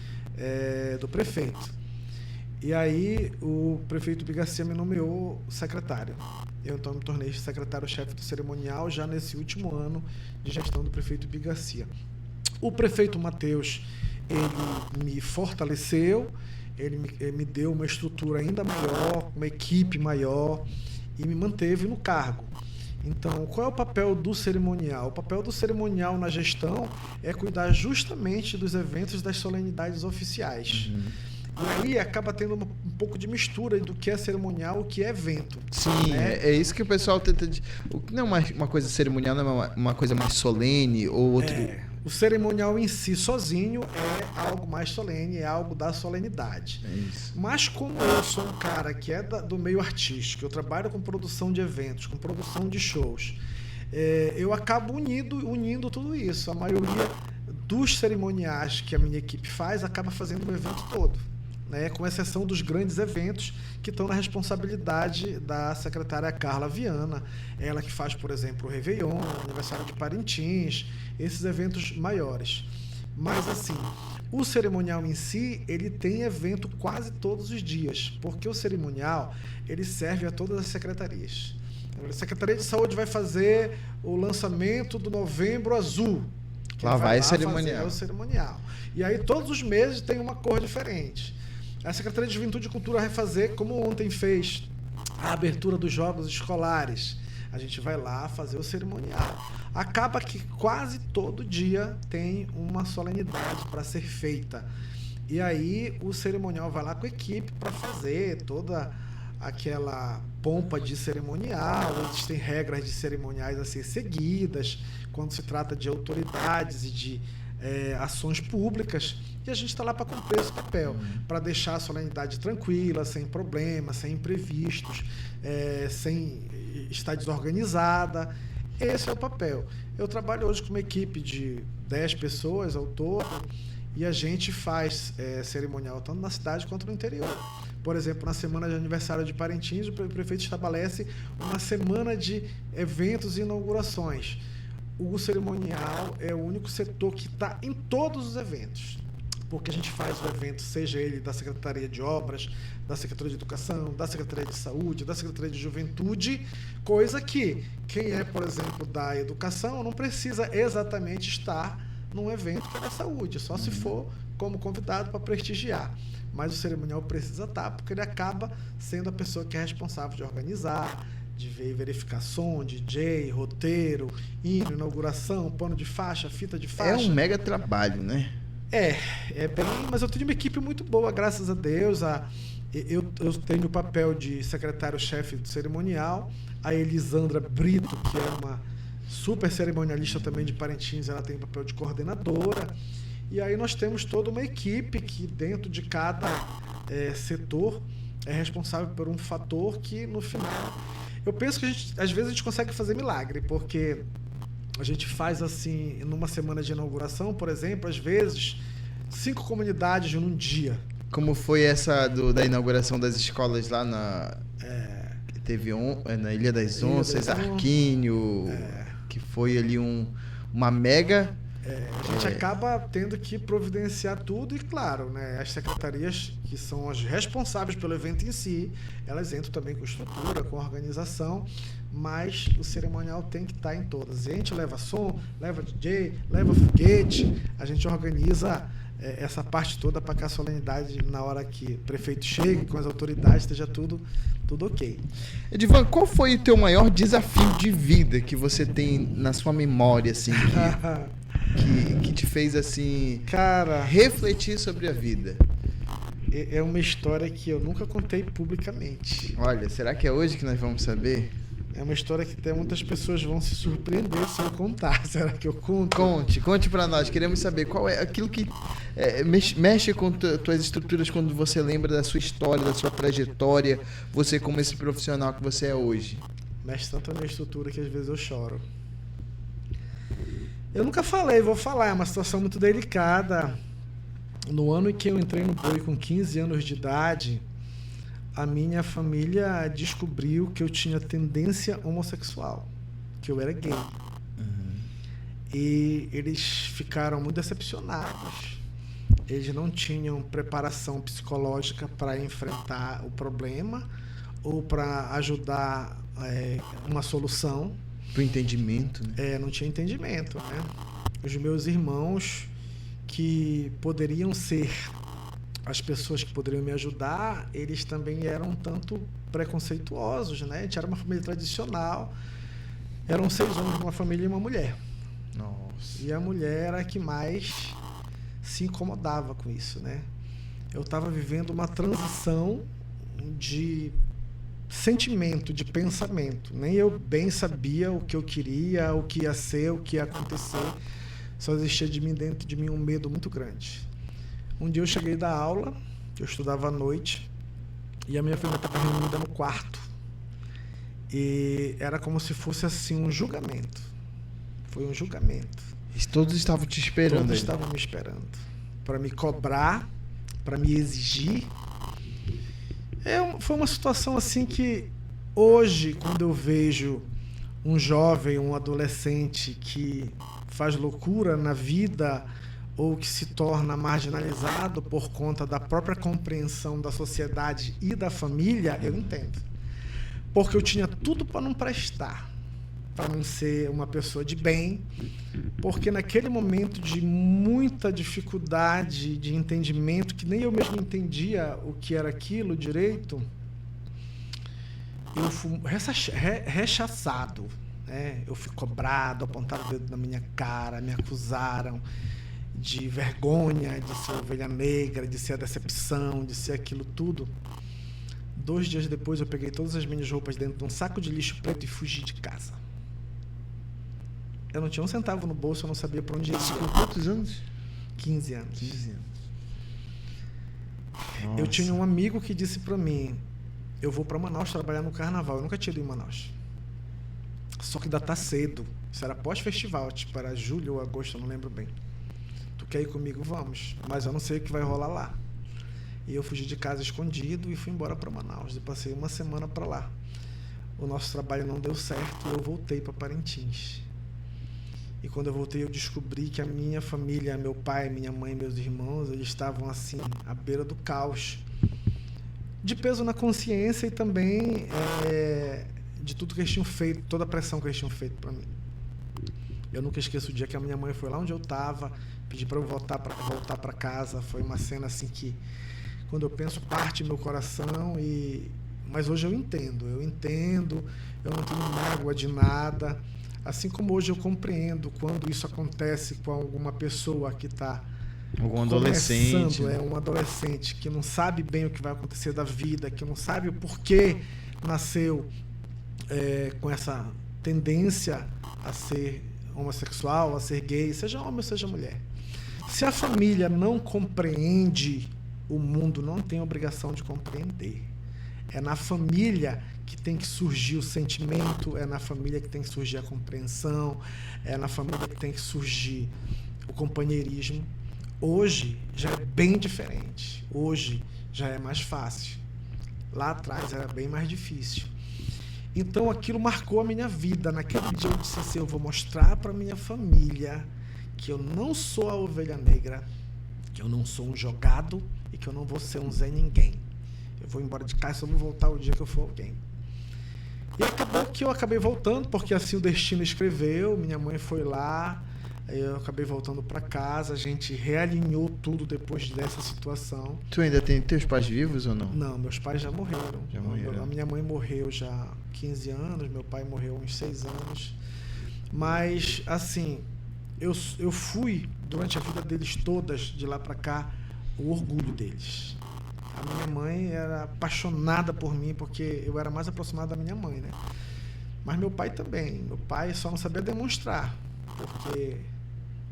do prefeito. E aí, o prefeito Bi Garcia me nomeou secretário. Eu, então, me tornei secretário-chefe do cerimonial já nesse último ano de gestão do prefeito Bi Garcia. O prefeito Matheus, ele me fortaleceu, ele me deu uma estrutura ainda maior, uma equipe maior, e me manteve no cargo. Então, qual é o papel do cerimonial? O papel do cerimonial na gestão é cuidar justamente dos eventos das solenidades oficiais. E aí acaba tendo um pouco de mistura do que é cerimonial e o que é evento. Sim, né? É isso que o pessoal tenta... Não é uma coisa cerimonial, não é uma coisa mais solene ou outro... O cerimonial em si, sozinho, é algo mais solene, é algo da solenidade. É isso. Mas como eu sou um cara que é do meio artístico, eu trabalho com produção de eventos, com produção de shows, eu acabo unindo tudo isso. A maioria dos cerimoniais que a minha equipe faz, acaba fazendo o evento todo. Né, com exceção dos grandes eventos que estão na responsabilidade da secretária Carla Viana, ela que faz, por exemplo, o Réveillon, o aniversário de Parintins, esses eventos maiores. Mas, assim, o cerimonial em si, ele tem evento quase todos os dias, porque o cerimonial, ele serve a todas as secretarias. A Secretaria de Saúde vai fazer o lançamento do Novembro Azul. Lá vai cerimonial. O cerimonial. E aí, todos os meses tem uma cor diferente. A Secretaria de Juventude e Cultura vai fazer, como ontem fez, a abertura dos Jogos Escolares. A gente vai lá fazer o cerimonial. Acaba que quase todo dia tem uma solenidade para ser feita. E aí o cerimonial vai lá com a equipe para fazer toda aquela pompa de cerimonial. Existem regras de cerimoniais a ser seguidas quando se trata de autoridades e de ações públicas, e a gente está lá para cumprir esse papel, para deixar a solenidade tranquila, sem problemas, sem imprevistos, sem estar desorganizada. Esse é o papel. Eu trabalho hoje com uma equipe de 10 pessoas ao todo e a gente faz cerimonial tanto na cidade quanto no interior. Por exemplo, na semana de aniversário de Parintins, o prefeito estabelece uma semana de eventos e inaugurações. O cerimonial é o único setor que está em todos os eventos, porque a gente faz o evento, seja ele da Secretaria de Obras, da Secretaria de Educação, da Secretaria de Saúde, da Secretaria de Juventude, coisa que quem é, por exemplo, da Educação não precisa exatamente estar num evento que é da Saúde, só se for como convidado para prestigiar. Mas o cerimonial precisa estar, porque ele acaba sendo a pessoa que é responsável de organizar, de verificar som, DJ, roteiro, hino, inauguração, pano de faixa, fita de faixa. É um mega trabalho, né? É bem, mas eu tenho uma equipe muito boa, graças a Deus. Eu tenho o papel de secretário-chefe do cerimonial, a Elisandra Brito, que é uma super cerimonialista também de Parintins, ela tem o papel de coordenadora. E aí nós temos toda uma equipe que dentro de cada setor é responsável por um fator que no final... Eu penso que às vezes a gente consegue fazer milagre, porque a gente faz assim, numa semana de inauguração, por exemplo, às vezes 5 comunidades num dia. Como foi essa da inauguração das escolas lá que teve na Ilha das Onças, Arquinho, que foi ali uma mega... a gente acaba tendo que providenciar tudo e, claro, né, as secretarias, que são as responsáveis pelo evento em si, elas entram também com estrutura, com organização, mas o cerimonial tem que estar em todas. E a gente leva som, leva DJ, leva foguete, a gente organiza essa parte toda para que a solenidade, na hora que o prefeito chegue, com as autoridades, esteja tudo ok. Edivan, qual foi o teu maior desafio de vida que você tem na sua memória, assim, que te fez, assim, cara, refletir sobre a vida? É uma história que eu nunca contei publicamente. Olha, será que é hoje que nós vamos saber? É uma história que até muitas pessoas vão se surpreender se eu contar. Será que eu conto? Conte pra nós. Queremos saber qual é aquilo que mexe com tuas estruturas quando você lembra da sua história, da sua trajetória, você como esse profissional que você é hoje. Mexe tanto a minha estrutura que às vezes eu choro. Eu nunca falei, vou falar. É uma situação muito delicada. No ano em que eu entrei no Boi com 15 anos de idade, a minha família descobriu que eu tinha tendência homossexual, que eu era gay. E eles ficaram muito decepcionados. Eles não tinham preparação psicológica para enfrentar o problema ou para ajudar uma solução. Pro entendimento, né? Não tinha entendimento, né? Os meus irmãos, que poderiam ser as pessoas que poderiam me ajudar, eles também eram um tanto preconceituosos, né? A gente era uma família tradicional, eram 6 homens, uma família e uma mulher. Nossa. E a mulher era a que mais se incomodava com isso, né? Eu estava vivendo uma transição de sentimento, de pensamento. Nem eu bem sabia o que eu queria, o que ia ser, o que ia acontecer. Só existia dentro de mim um medo muito grande. Um dia eu cheguei da aula, eu estudava à noite, e a minha família estava reunida no quarto. E era como se fosse assim um julgamento. Foi um julgamento. E todos estavam te esperando. Todos estavam me esperando. Para me cobrar, para me exigir. Foi uma situação assim que hoje, quando eu vejo um jovem, um adolescente que faz loucura na vida ou que se torna marginalizado por conta da própria compreensão da sociedade e da família, eu entendo. Porque eu tinha tudo para não prestar, para não ser uma pessoa de bem, porque naquele momento de muita dificuldade de entendimento, que nem eu mesmo entendia o que era aquilo direito, eu fui rechaçado, né? Eu fui cobrado, apontaram o dedo na minha cara, me acusaram de vergonha, de ser ovelha negra, de ser a decepção, de ser aquilo tudo. 2 dias depois eu peguei todas as minhas roupas dentro de um saco de lixo preto e fugi de casa. Eu não tinha um centavo no bolso, eu não sabia para onde ir. Com quantos anos? 15 anos. 15 anos. Eu tinha um amigo que disse para mim, eu vou para Manaus trabalhar no carnaval. Eu nunca tinha ido em Manaus. Só que ainda tá cedo. Isso era pós-festival, tipo, era julho ou agosto, eu não lembro bem. Tu quer ir comigo? Vamos. Mas eu não sei o que vai rolar lá. E eu fugi de casa escondido e fui embora para Manaus. Eu passei uma semana para lá. O nosso trabalho não deu certo e eu voltei para Parintins. E quando eu voltei, eu descobri que a minha família, meu pai, minha mãe, meus irmãos, eles estavam assim, à beira do caos. De peso na consciência e também de tudo que eles tinham feito, toda a pressão que eles tinham feito para mim. Eu nunca esqueço o dia que a minha mãe foi lá onde eu estava, pedi para eu voltar para casa. Foi uma cena assim que, quando eu penso, parte meu coração. Mas hoje eu entendo, eu não tenho mágoa de nada. Assim como hoje eu compreendo quando isso acontece com alguma pessoa que está algum adolescente, um adolescente que não sabe bem o que vai acontecer da vida, que não sabe o porquê nasceu com essa tendência a ser homossexual, a ser gay, seja homem ou seja mulher. Se a família não compreende, o mundo não tem obrigação de compreender. É na família que tem que surgir o sentimento, é na família que tem que surgir a compreensão, é na família que tem que surgir o companheirismo. Hoje já é bem diferente. Hoje já é mais fácil. Lá atrás era bem mais difícil. Então aquilo marcou a minha vida. Naquele dia eu disse assim, eu vou mostrar para minha família que eu não sou a ovelha negra, que eu não sou um jogado e que eu não vou ser um Zé Ninguém. Eu vou embora de casa, só vou voltar o dia que eu for alguém. E acabou que eu acabei voltando, porque assim o destino escreveu, minha mãe foi lá, eu acabei voltando para casa, a gente realinhou tudo depois dessa situação. Tu ainda tem teus pais vivos ou não? Não, meus pais já morreram. Já morreram. A minha mãe morreu já há 15 anos, meu pai morreu há uns 6 anos. Mas, assim, eu fui, durante a vida deles todas, de lá para cá, o orgulho deles. A minha mãe era apaixonada por mim, porque eu era mais aproximado da minha mãe, né? Mas meu pai também. Meu pai só não sabia demonstrar, porque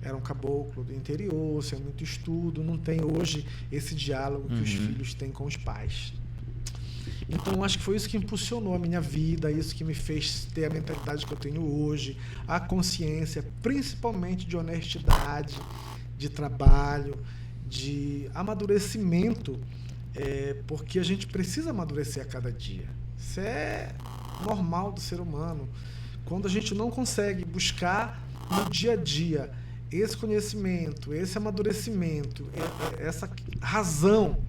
era um caboclo do interior, sem muito estudo, não tem hoje esse diálogo que os filhos têm com os pais. Então, acho que foi isso que impulsionou a minha vida, isso que me fez ter a mentalidade que eu tenho hoje, a consciência, principalmente de honestidade, de trabalho, de amadurecimento, porque a gente precisa amadurecer a cada dia. Isso é normal do ser humano. Quando a gente não consegue buscar no dia a dia esse conhecimento, esse amadurecimento, essa razão,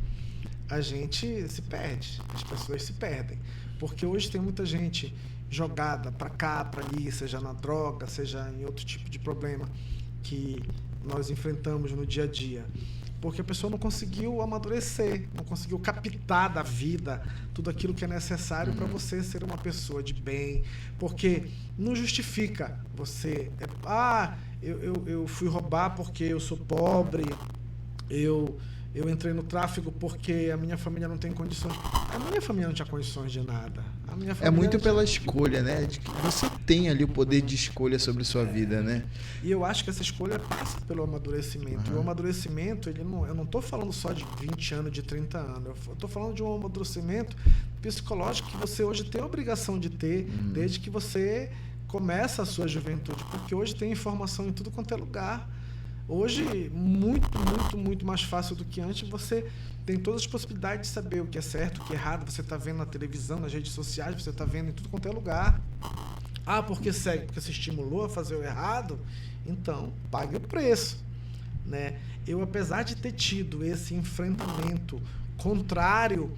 a gente se perde, as pessoas se perdem. Porque hoje tem muita gente jogada para cá, para ali, seja na droga, seja em outro tipo de problema que nós enfrentamos no dia a dia. Porque a pessoa não conseguiu amadurecer, não conseguiu captar da vida tudo aquilo que é necessário para você ser uma pessoa de bem. Porque não justifica você... eu fui roubar porque eu sou pobre, eu entrei no tráfico porque a minha família não tem condições. A minha família não tinha condições de nada. A minha família muito pela escolha, né? Você tem ali o poder de escolha sobre sua vida, né? E eu acho que essa escolha passa pelo amadurecimento. E o amadurecimento, eu não estou falando só de 20 anos, de 30 anos. Eu estou falando de um amadurecimento psicológico que você hoje tem a obrigação de ter, desde que você começa a sua juventude. Porque hoje tem informação em tudo quanto é lugar. Hoje, muito mais fácil do que antes, você tem todas as possibilidades de saber o que é certo, o que é errado. Você está vendo na televisão, nas redes sociais, você está vendo em tudo quanto é lugar. Porque segue, porque se estimulou a fazer o errado, então pague o preço, né? Eu, apesar de ter tido esse enfrentamento contrário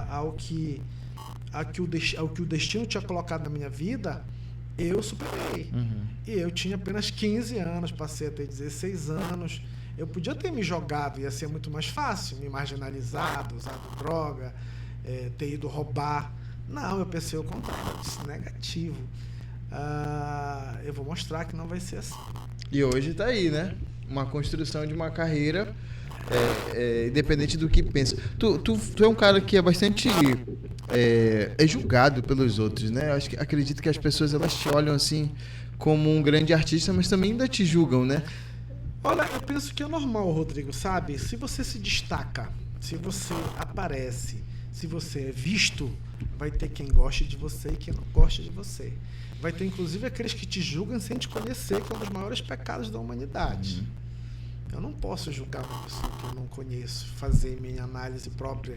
ao que o destino tinha colocado na minha vida, eu superei. E eu tinha apenas 15 anos, passei a ter 16 anos. Eu podia ter me jogado, ia ser muito mais fácil, me marginalizado, usado droga, ter ido roubar. Não, eu pensei o contrário, eu disse negativo. Eu vou mostrar que não vai ser assim. E hoje está aí, né? Uma construção de uma carreira, independente do que pensa. Tu é um cara que é bastante... é julgado pelos outros, né? Acredito que as pessoas elas te olham assim como um grande artista, mas também ainda te julgam, né? Olha, eu penso que é normal, Rodrigo, sabe? Se você se destaca, se você aparece, se você é visto, Vai ter quem goste de você e quem não goste de você. Vai ter, inclusive, aqueles que te julgam sem te conhecer, que é um dos maiores pecados da humanidade. Eu não posso julgar uma pessoa que eu não conheço, fazer minha análise própria.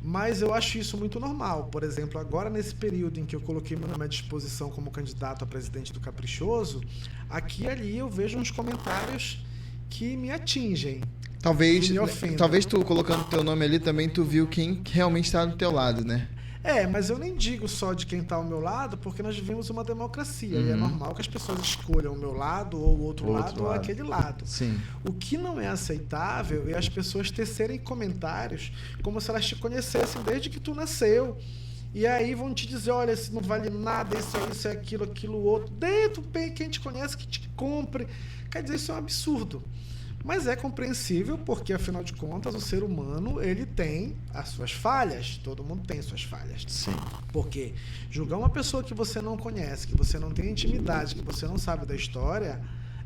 Mas eu acho isso muito normal. Por exemplo, agora nesse período em que eu coloquei meu nome à disposição como candidato a presidente do Caprichoso, aqui e ali eu vejo uns comentários que me atingem. Talvez tu colocando teu nome ali também tu viu quem realmente está do teu lado, né? Mas eu nem digo só de quem está ao meu lado, porque nós vivemos uma democracia e é normal que as pessoas escolham o meu lado ou o outro lado ou aquele lado. Sim. O que não é aceitável é as pessoas tecerem comentários como se elas te conhecessem desde que tu nasceu. E aí vão te dizer, olha, isso não vale nada, isso é aquilo, aquilo outro. Dentro, quem te conhece, que te compre. Quer dizer, isso é um absurdo. Mas é compreensível porque, afinal de contas, o ser humano, ele tem as suas falhas. Todo mundo tem suas falhas. Sim. Porque julgar uma pessoa que você não conhece, que você não tem intimidade, que você não sabe da história,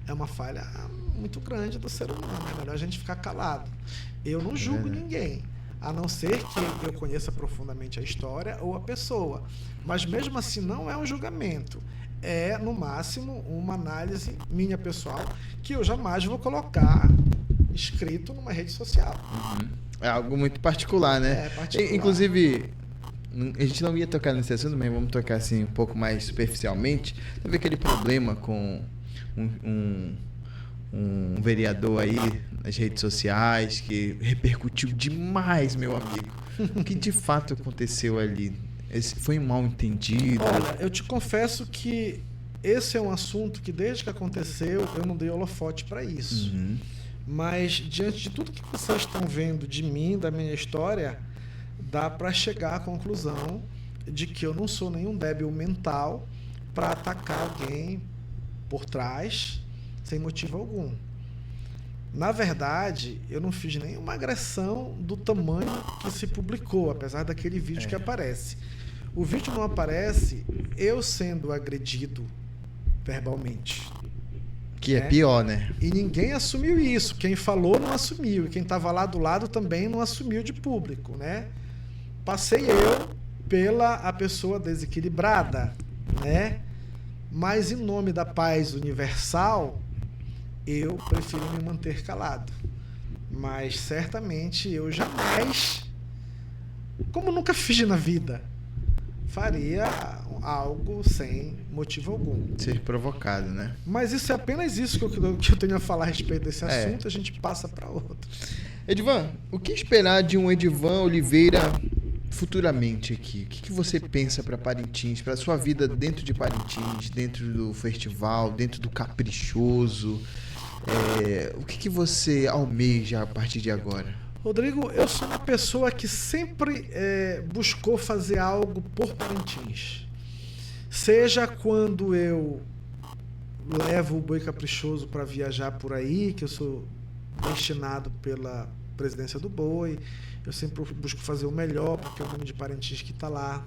é uma falha muito grande do ser humano. É melhor a gente ficar calado. Eu não julgo ninguém, a não ser que eu conheça profundamente a história ou a pessoa. Mas mesmo assim não é um julgamento. É, no máximo, uma análise minha pessoal que eu jamais vou colocar escrito numa rede social. É algo muito particular, né? É particular. Inclusive, a gente não ia tocar nesse assunto, mas vamos tocar assim um pouco mais superficialmente. Teve aquele problema com um vereador aí nas redes sociais que repercutiu demais, meu amigo. O que de fato aconteceu ali? Foi um mal entendido? Olha, eu te confesso que esse é um assunto que desde que aconteceu eu não dei holofote para isso. Mas diante de tudo que vocês estão vendo de mim, da minha história, dá para chegar à conclusão de que eu não sou nenhum débil mental para atacar alguém por trás sem motivo algum. Na verdade, eu não fiz nenhuma agressão do tamanho que se publicou, apesar daquele vídeo que aparece. O vídeo não aparece eu sendo agredido verbalmente. Que é pior, né? E ninguém assumiu isso. Quem falou não assumiu. E quem estava lá do lado também não assumiu de público, né? Passei eu pela a pessoa desequilibrada, né? Mas em nome da paz universal, eu prefiro me manter calado. Mas certamente eu jamais, como nunca fiz na vida, faria algo sem motivo algum. Ser provocado, né? Mas isso é apenas isso que eu tenho a falar a respeito desse assunto, a gente passa para outro. Edivan, o que esperar de um Edivan Oliveira futuramente aqui? O que você pensa para Parintins, para a sua vida dentro de Parintins, dentro do festival, dentro do Caprichoso? O que você almeja a partir de agora? Rodrigo, eu sou uma pessoa que sempre buscou fazer algo por Parintins. Seja quando eu levo o Boi Caprichoso para viajar por aí, que eu sou destinado pela presidência do Boi, eu sempre busco fazer o melhor, porque é o nome de Parintins que está lá.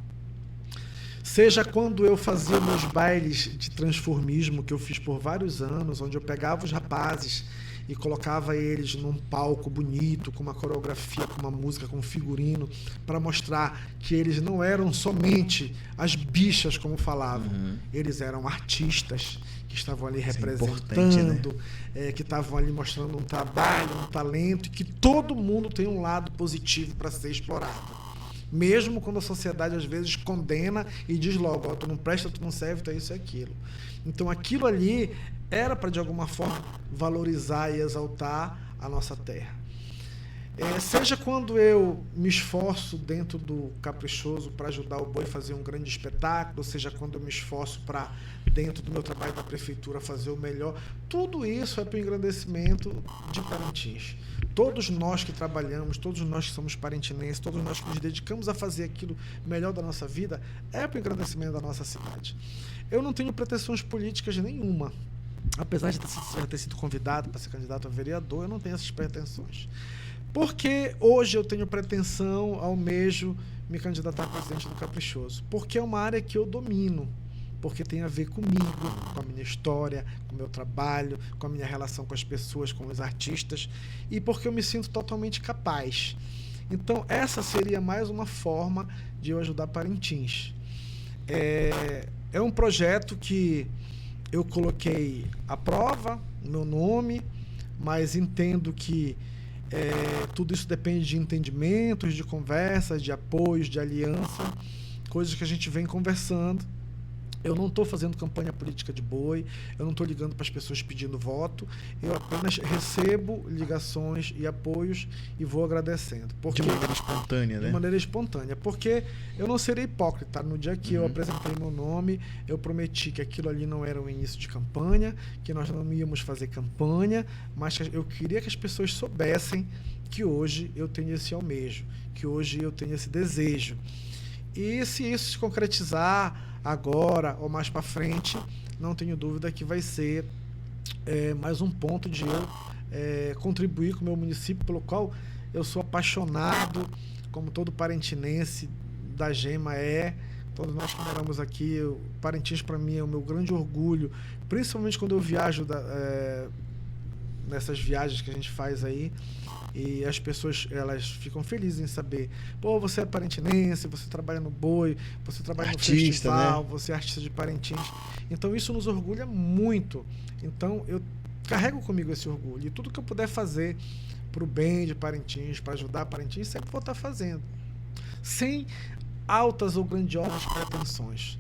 Seja quando eu fazia meus bailes de transformismo, que eu fiz por vários anos, onde eu pegava os rapazes e colocava eles num palco bonito, com uma coreografia, com uma música, com um figurino, para mostrar que eles não eram somente as bichas, como falavam. Eles eram artistas que estavam ali representando, né? Que estavam ali mostrando um trabalho, um talento, e que todo mundo tem um lado positivo para ser explorado. Mesmo quando a sociedade às vezes condena e diz logo, tu não presta, tu não serve, tu é isso e aquilo. Então aquilo ali era para de alguma forma valorizar e exaltar a nossa terra. Seja quando eu me esforço dentro do Caprichoso para ajudar o Boi a fazer um grande espetáculo, seja quando eu me esforço para, dentro do meu trabalho da prefeitura, fazer o melhor, tudo isso é para o engrandecimento de Parintins. Todos nós que trabalhamos, todos nós que somos parintinenses, todos nós que nos dedicamos a fazer aquilo melhor da nossa vida, é para o engrandecimento da nossa cidade. Eu não tenho pretensões políticas nenhuma. Apesar de já ter sido convidado para ser candidato a vereador, eu não tenho essas pretensões. Porque hoje eu tenho pretensão, almejo me candidatar a presidente do Caprichoso? Porque é uma área que eu domino, porque tem a ver comigo, com a minha história, com o meu trabalho, com a minha relação com as pessoas, com os artistas, e porque eu me sinto totalmente capaz. Então, essa seria mais uma forma de eu ajudar Parintins. É um projeto que eu coloquei à prova, meu nome, mas entendo que tudo isso depende de entendimentos, de conversas, de apoios, de aliança, coisas que a gente vem conversando. Eu não estou fazendo campanha política de boi, eu não estou ligando para as pessoas pedindo voto, eu apenas recebo ligações e apoios e vou agradecendo. De maneira espontânea, né? De maneira espontânea, porque eu não serei hipócrita. No dia que eu apresentei meu nome, eu prometi que aquilo ali não era um início de campanha, que nós não íamos fazer campanha, mas que eu queria que as pessoas soubessem que hoje eu tenho esse almejo, que hoje eu tenho esse desejo. E se isso se concretizar agora ou mais para frente, não tenho dúvida que vai ser mais um ponto de eu contribuir com o meu município, pelo qual eu sou apaixonado, como todo parentinense da Gema todos nós que moramos aqui. Parintins para mim é o meu grande orgulho, principalmente quando eu viajo nessas viagens que a gente faz aí, e as pessoas, elas ficam felizes em saber, pô, você é parintinense, você trabalha no boi, você trabalha no festival, né? Você é artista de Parintins. Então isso nos orgulha muito. Então eu carrego comigo esse orgulho, e tudo que eu puder fazer pro bem de Parintins, para ajudar Parintins, sempre vou estar fazendo, sem altas ou grandiosas pretensões.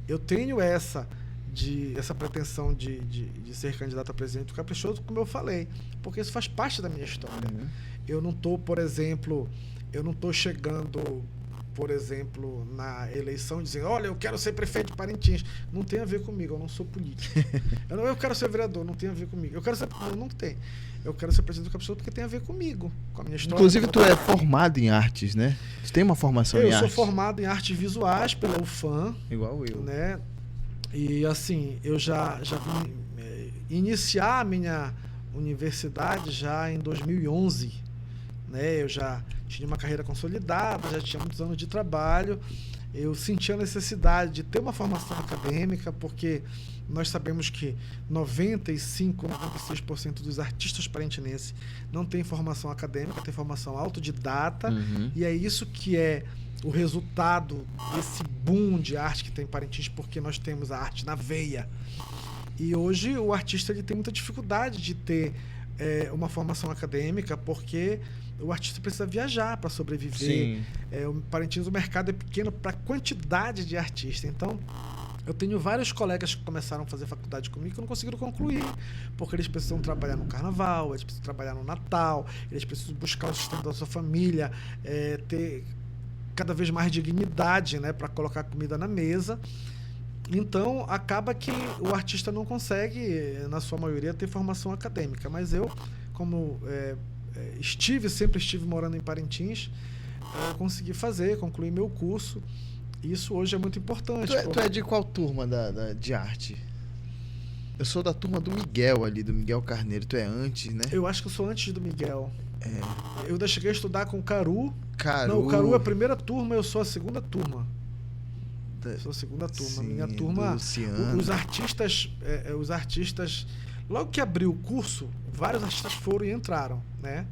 Eu tenho essa pretensão de ser candidato a presidente do Caprichoso, como eu falei, porque isso faz parte da minha história. Eu não estou, por exemplo, chegando, por exemplo, na eleição dizendo, olha, eu quero ser prefeito de Parintins. Não tem a ver comigo, eu não sou político. eu quero ser vereador, não tem a ver comigo. Não tem. Eu quero ser presidente do Caprichoso porque tem a ver comigo, com a minha história. Inclusive, tu é formado em artes, né? Você tem uma formação em artes? Eu sou formado em artes visuais pela UFAM. Igual eu. Né? E assim, eu já vim iniciar a minha universidade já em 2011, né? Eu já tinha uma carreira consolidada, já tinha muitos anos de trabalho. Eu senti a necessidade de ter uma formação acadêmica, porque nós sabemos que 96% dos artistas parintinenses não têm formação acadêmica, têm formação autodidata, e é isso que é o resultado desse boom de arte que tem em Parintins, porque nós temos a arte na veia. E hoje o artista ele tem muita dificuldade de ter uma formação acadêmica, porque o artista precisa viajar para sobreviver. O Parintins, o mercado é pequeno para a quantidade de artistas. Então, eu tenho vários colegas que começaram a fazer faculdade comigo que não conseguiram concluir, porque eles precisam trabalhar no carnaval, eles precisam trabalhar no Natal, eles precisam buscar o sustento da sua família, ter cada vez mais dignidade, né, para colocar comida na mesa. Então, acaba que o artista não consegue, na sua maioria, ter formação acadêmica. Mas eu, como sempre estive morando em Parintins, consegui concluir meu curso. E isso hoje é muito importante. Tu é de qual turma de arte? Eu sou da turma do Miguel ali, do Miguel Carneiro. Tu é antes, né? Eu acho que eu sou antes do Miguel. Eu ainda cheguei a estudar com o Caru. Não, o Caru é a primeira turma, eu sou a segunda turma. Sou a segunda turma. Sim, minha turma, os artistas, logo que abriu o curso, vários artistas foram e entraram, né?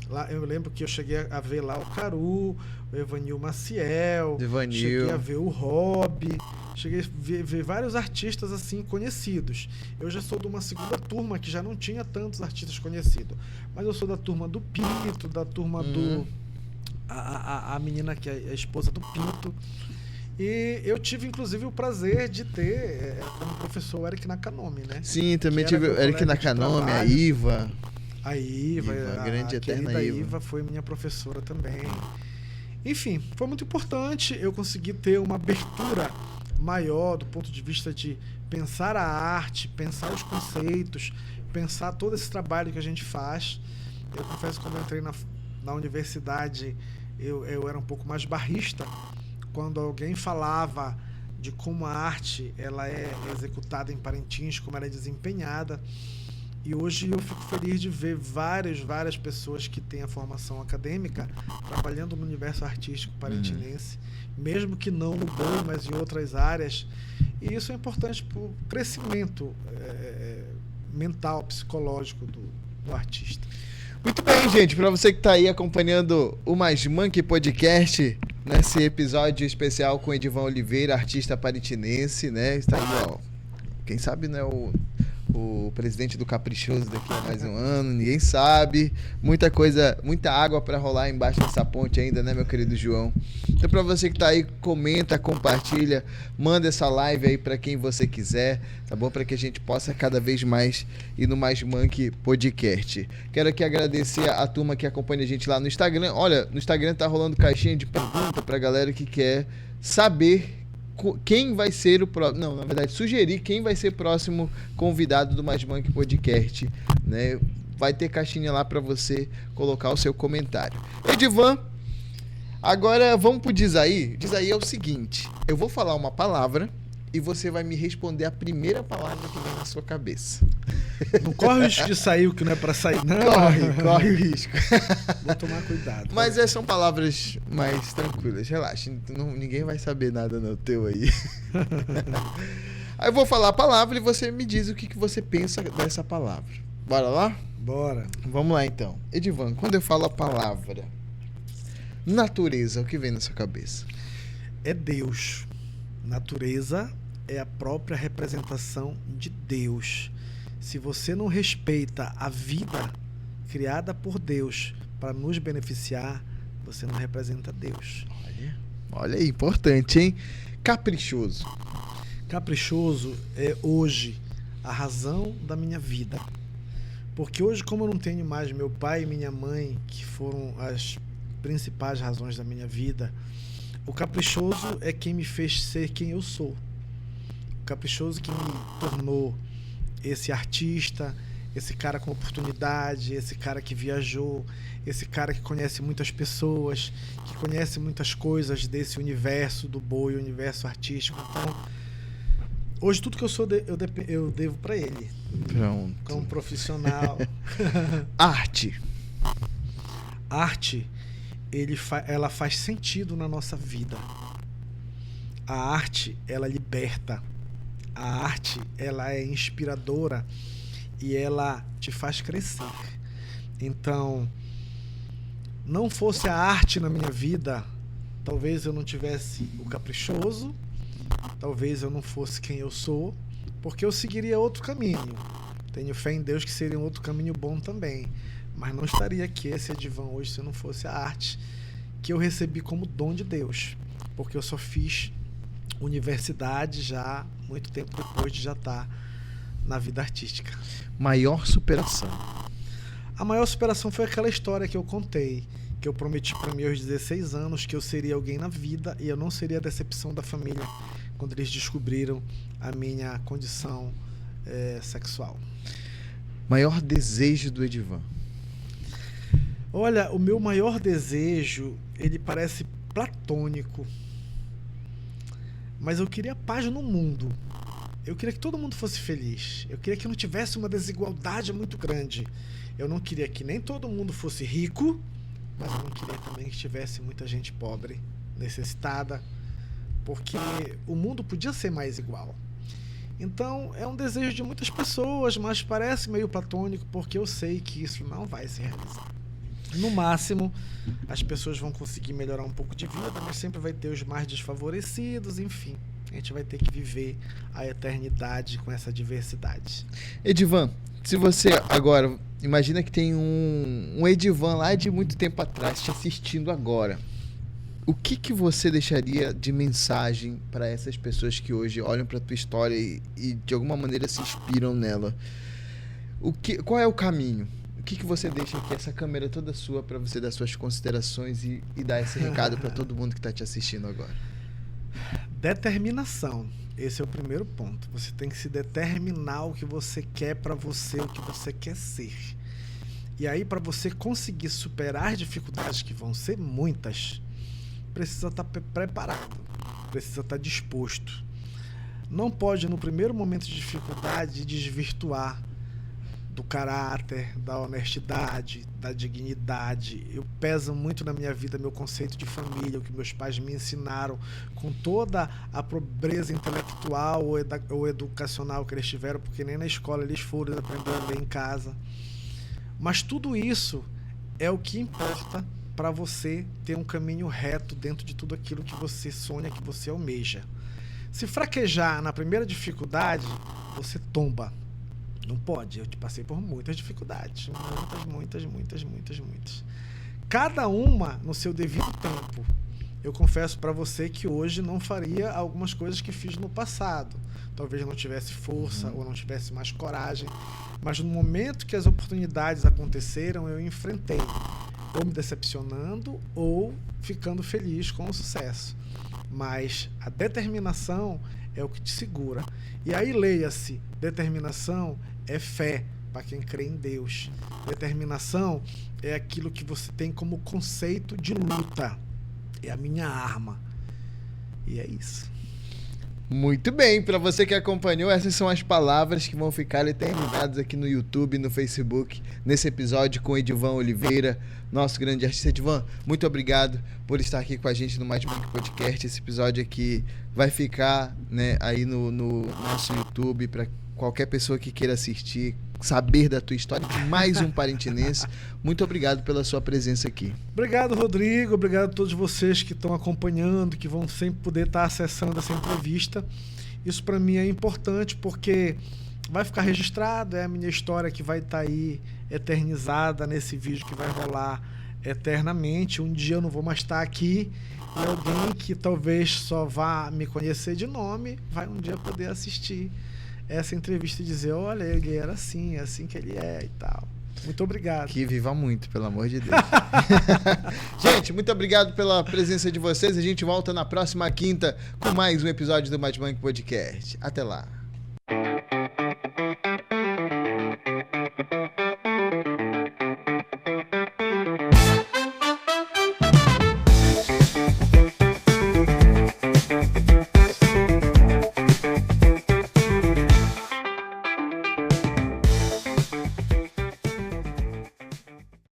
Lá, eu lembro que eu cheguei a ver lá o Caru, o Evanil Maciel, cheguei a ver o Rob, cheguei a ver vários artistas assim conhecidos. Eu já sou de uma segunda turma que já não tinha tantos artistas conhecidos, mas eu sou da turma do Pinto, da turma do a menina que é a esposa do Pinto. E eu tive, inclusive, o prazer de ter como professor o Eric Nakanomi, né? Sim, também tive o Eric Nakanomi, a Iva. A Iva, a grande eterna Iva foi minha professora também. Enfim, foi muito importante eu conseguir ter uma abertura maior do ponto de vista de pensar a arte, pensar os conceitos, pensar todo esse trabalho que a gente faz. Eu confesso que quando eu entrei na universidade, eu era um pouco mais barrista. Quando alguém falava de como a arte ela é executada em Parintins, como ela é desempenhada. E hoje eu fico feliz de ver várias pessoas que têm a formação acadêmica trabalhando no universo artístico parintinense, mesmo que não no boi, mas em outras áreas. E isso é importante para o crescimento mental, psicológico do artista. Muito bem, gente. Para você que tá aí acompanhando o Mais Monkey Podcast, nesse episódio especial com Edivan Oliveira, artista paritinense, né? Está aí, ó. Quem sabe, né? O presidente do Caprichoso daqui a mais um ano, ninguém sabe. Muita coisa, muita água para rolar embaixo dessa ponte ainda, né, meu querido João? Então, para você que tá aí, comenta, compartilha, manda essa live aí para quem você quiser, tá bom? Para que a gente possa cada vez mais ir no Mais Monkey Podcast. Quero aqui agradecer a turma que acompanha a gente lá no Instagram. Olha, no Instagram tá rolando caixinha de pergunta pra galera que quer saber quem vai ser o próximo... Não, na verdade, sugerir quem vai ser o próximo convidado do Mais Monkey Podcast, né? Vai ter caixinha lá para você colocar o seu comentário. Edivan, agora vamos pro Dizaí. Dizaí é o seguinte, eu vou falar uma palavra e você vai me responder a primeira palavra que vem na sua cabeça. Não corre o risco de sair o que não é pra sair, não. Corre o risco. Vou tomar cuidado. Mas são palavras mais tranquilas, relaxa. Ninguém vai saber nada no teu aí. Aí eu vou falar a palavra e você me diz o que você pensa dessa palavra. Bora lá? Bora. Vamos lá então. Edivan, quando eu falo a palavra natureza, o que vem na sua cabeça? É Deus. Natureza é a própria representação de Deus. Se você não respeita a vida criada por Deus para nos beneficiar, você não representa Deus. Olha aí, importante, hein? Caprichoso. Caprichoso é hoje a razão da minha vida. Porque hoje, como eu não tenho mais meu pai e minha mãe, que foram as principais razões da minha vida, o caprichoso é quem me fez ser quem eu sou. O caprichoso que me tornou esse artista, esse cara com oportunidade, esse cara que viajou, esse cara que conhece muitas pessoas, que conhece muitas coisas desse universo do boi, universo artístico. Então, hoje tudo que eu sou eu devo para ele. Pronto. Como profissional. Arte. Arte, ela faz sentido na nossa vida. A arte, ela liberta. A arte, ela é inspiradora e ela te faz crescer. Então, não fosse a arte na minha vida, talvez eu não tivesse o caprichoso, talvez eu não fosse quem eu sou, porque eu seguiria outro caminho. Tenho fé em Deus que seria um outro caminho bom também. Mas não estaria aqui esse Edivan hoje se não fosse a arte que eu recebi como dom de Deus. Porque eu só fiz universidade já muito tempo depois de já estar na vida artística. Maior superação. A maior superação foi aquela história que eu contei, que eu prometi para mim aos 16 anos que eu seria alguém na vida e eu não seria a decepção da família quando eles descobriram a minha condição sexual. Maior desejo do Edivan. Olha, o meu maior desejo, ele parece platônico, mas eu queria paz no mundo. Eu queria que todo mundo fosse feliz. Eu queria que não tivesse uma desigualdade muito grande. Eu não queria que nem todo mundo fosse rico, mas eu não queria também que tivesse muita gente pobre, necessitada, porque o mundo podia ser mais igual. Então, é um desejo de muitas pessoas, mas parece meio platônico, porque eu sei que isso não vai se realizar. No máximo, as pessoas vão conseguir melhorar um pouco de vida, mas sempre vai ter os mais desfavorecidos, enfim. A gente vai ter que viver a eternidade com essa diversidade. Edivan, se você agora, imagina que tem um Edivan lá de muito tempo atrás te assistindo agora. O que você deixaria de mensagem para essas pessoas que hoje olham para a tua história e de alguma maneira se inspiram nela? Qual é o caminho? O que você deixa aqui, essa câmera toda sua, para você dar suas considerações e dar esse recado para todo mundo que está te assistindo agora? Determinação. Esse é o primeiro ponto. Você tem que se determinar o que você quer para você, o que você quer ser. E aí, para você conseguir superar as dificuldades, que vão ser muitas, precisa estar preparado, precisa estar disposto. Não pode, no primeiro momento de dificuldade, desvirtuar do caráter, da honestidade, da dignidade. Eu peso muito na minha vida meu conceito de família, o que meus pais me ensinaram, com toda a pobreza intelectual ou educacional que eles tiveram, porque nem na escola eles foram, eles aprenderam a ler em casa. Mas tudo isso é o que importa para você ter um caminho reto dentro de tudo aquilo que você sonha, que você almeja. Se fraquejar na primeira dificuldade, você tomba. Não pode. Eu te passei por muitas dificuldades. Muitas. Cada uma no seu devido tempo. Eu confesso para você que hoje não faria algumas coisas que fiz no passado. Talvez não tivesse força ou não tivesse mais coragem. Mas no momento que as oportunidades aconteceram, eu enfrentei. Ou me decepcionando ou ficando feliz com o sucesso. Mas a determinação é o que te segura. E aí leia-se, determinação é fé para quem crê em Deus. Determinação é aquilo que você tem como conceito de luta. É a minha arma. E é isso. Muito bem, para você que acompanhou, essas são as palavras que vão ficar eternizadas aqui no YouTube, no Facebook, nesse episódio com Edivan Oliveira, nosso grande artista. Edivan, muito obrigado por estar aqui com a gente no Mais Manque Podcast. Esse episódio aqui vai ficar, né, aí no nosso YouTube para qualquer pessoa que queira assistir, saber da tua história, de mais um parentinense. Muito obrigado pela sua presença aqui. Obrigado, Rodrigo. Obrigado a todos vocês que estão acompanhando, que vão sempre poder estar acessando essa entrevista. Isso para mim é importante porque vai ficar registrado, é a minha história que vai estar aí eternizada nesse vídeo que vai rolar eternamente. Um dia eu não vou mais estar aqui e alguém que talvez só vá me conhecer de nome vai um dia poder assistir essa entrevista e dizer, olha, ele era assim, é assim que ele é e tal. Muito obrigado. Que viva muito, pelo amor de Deus. Gente, muito obrigado pela presença de vocês. A gente volta na próxima quinta com mais um episódio do Mais Manque Podcast. Até lá.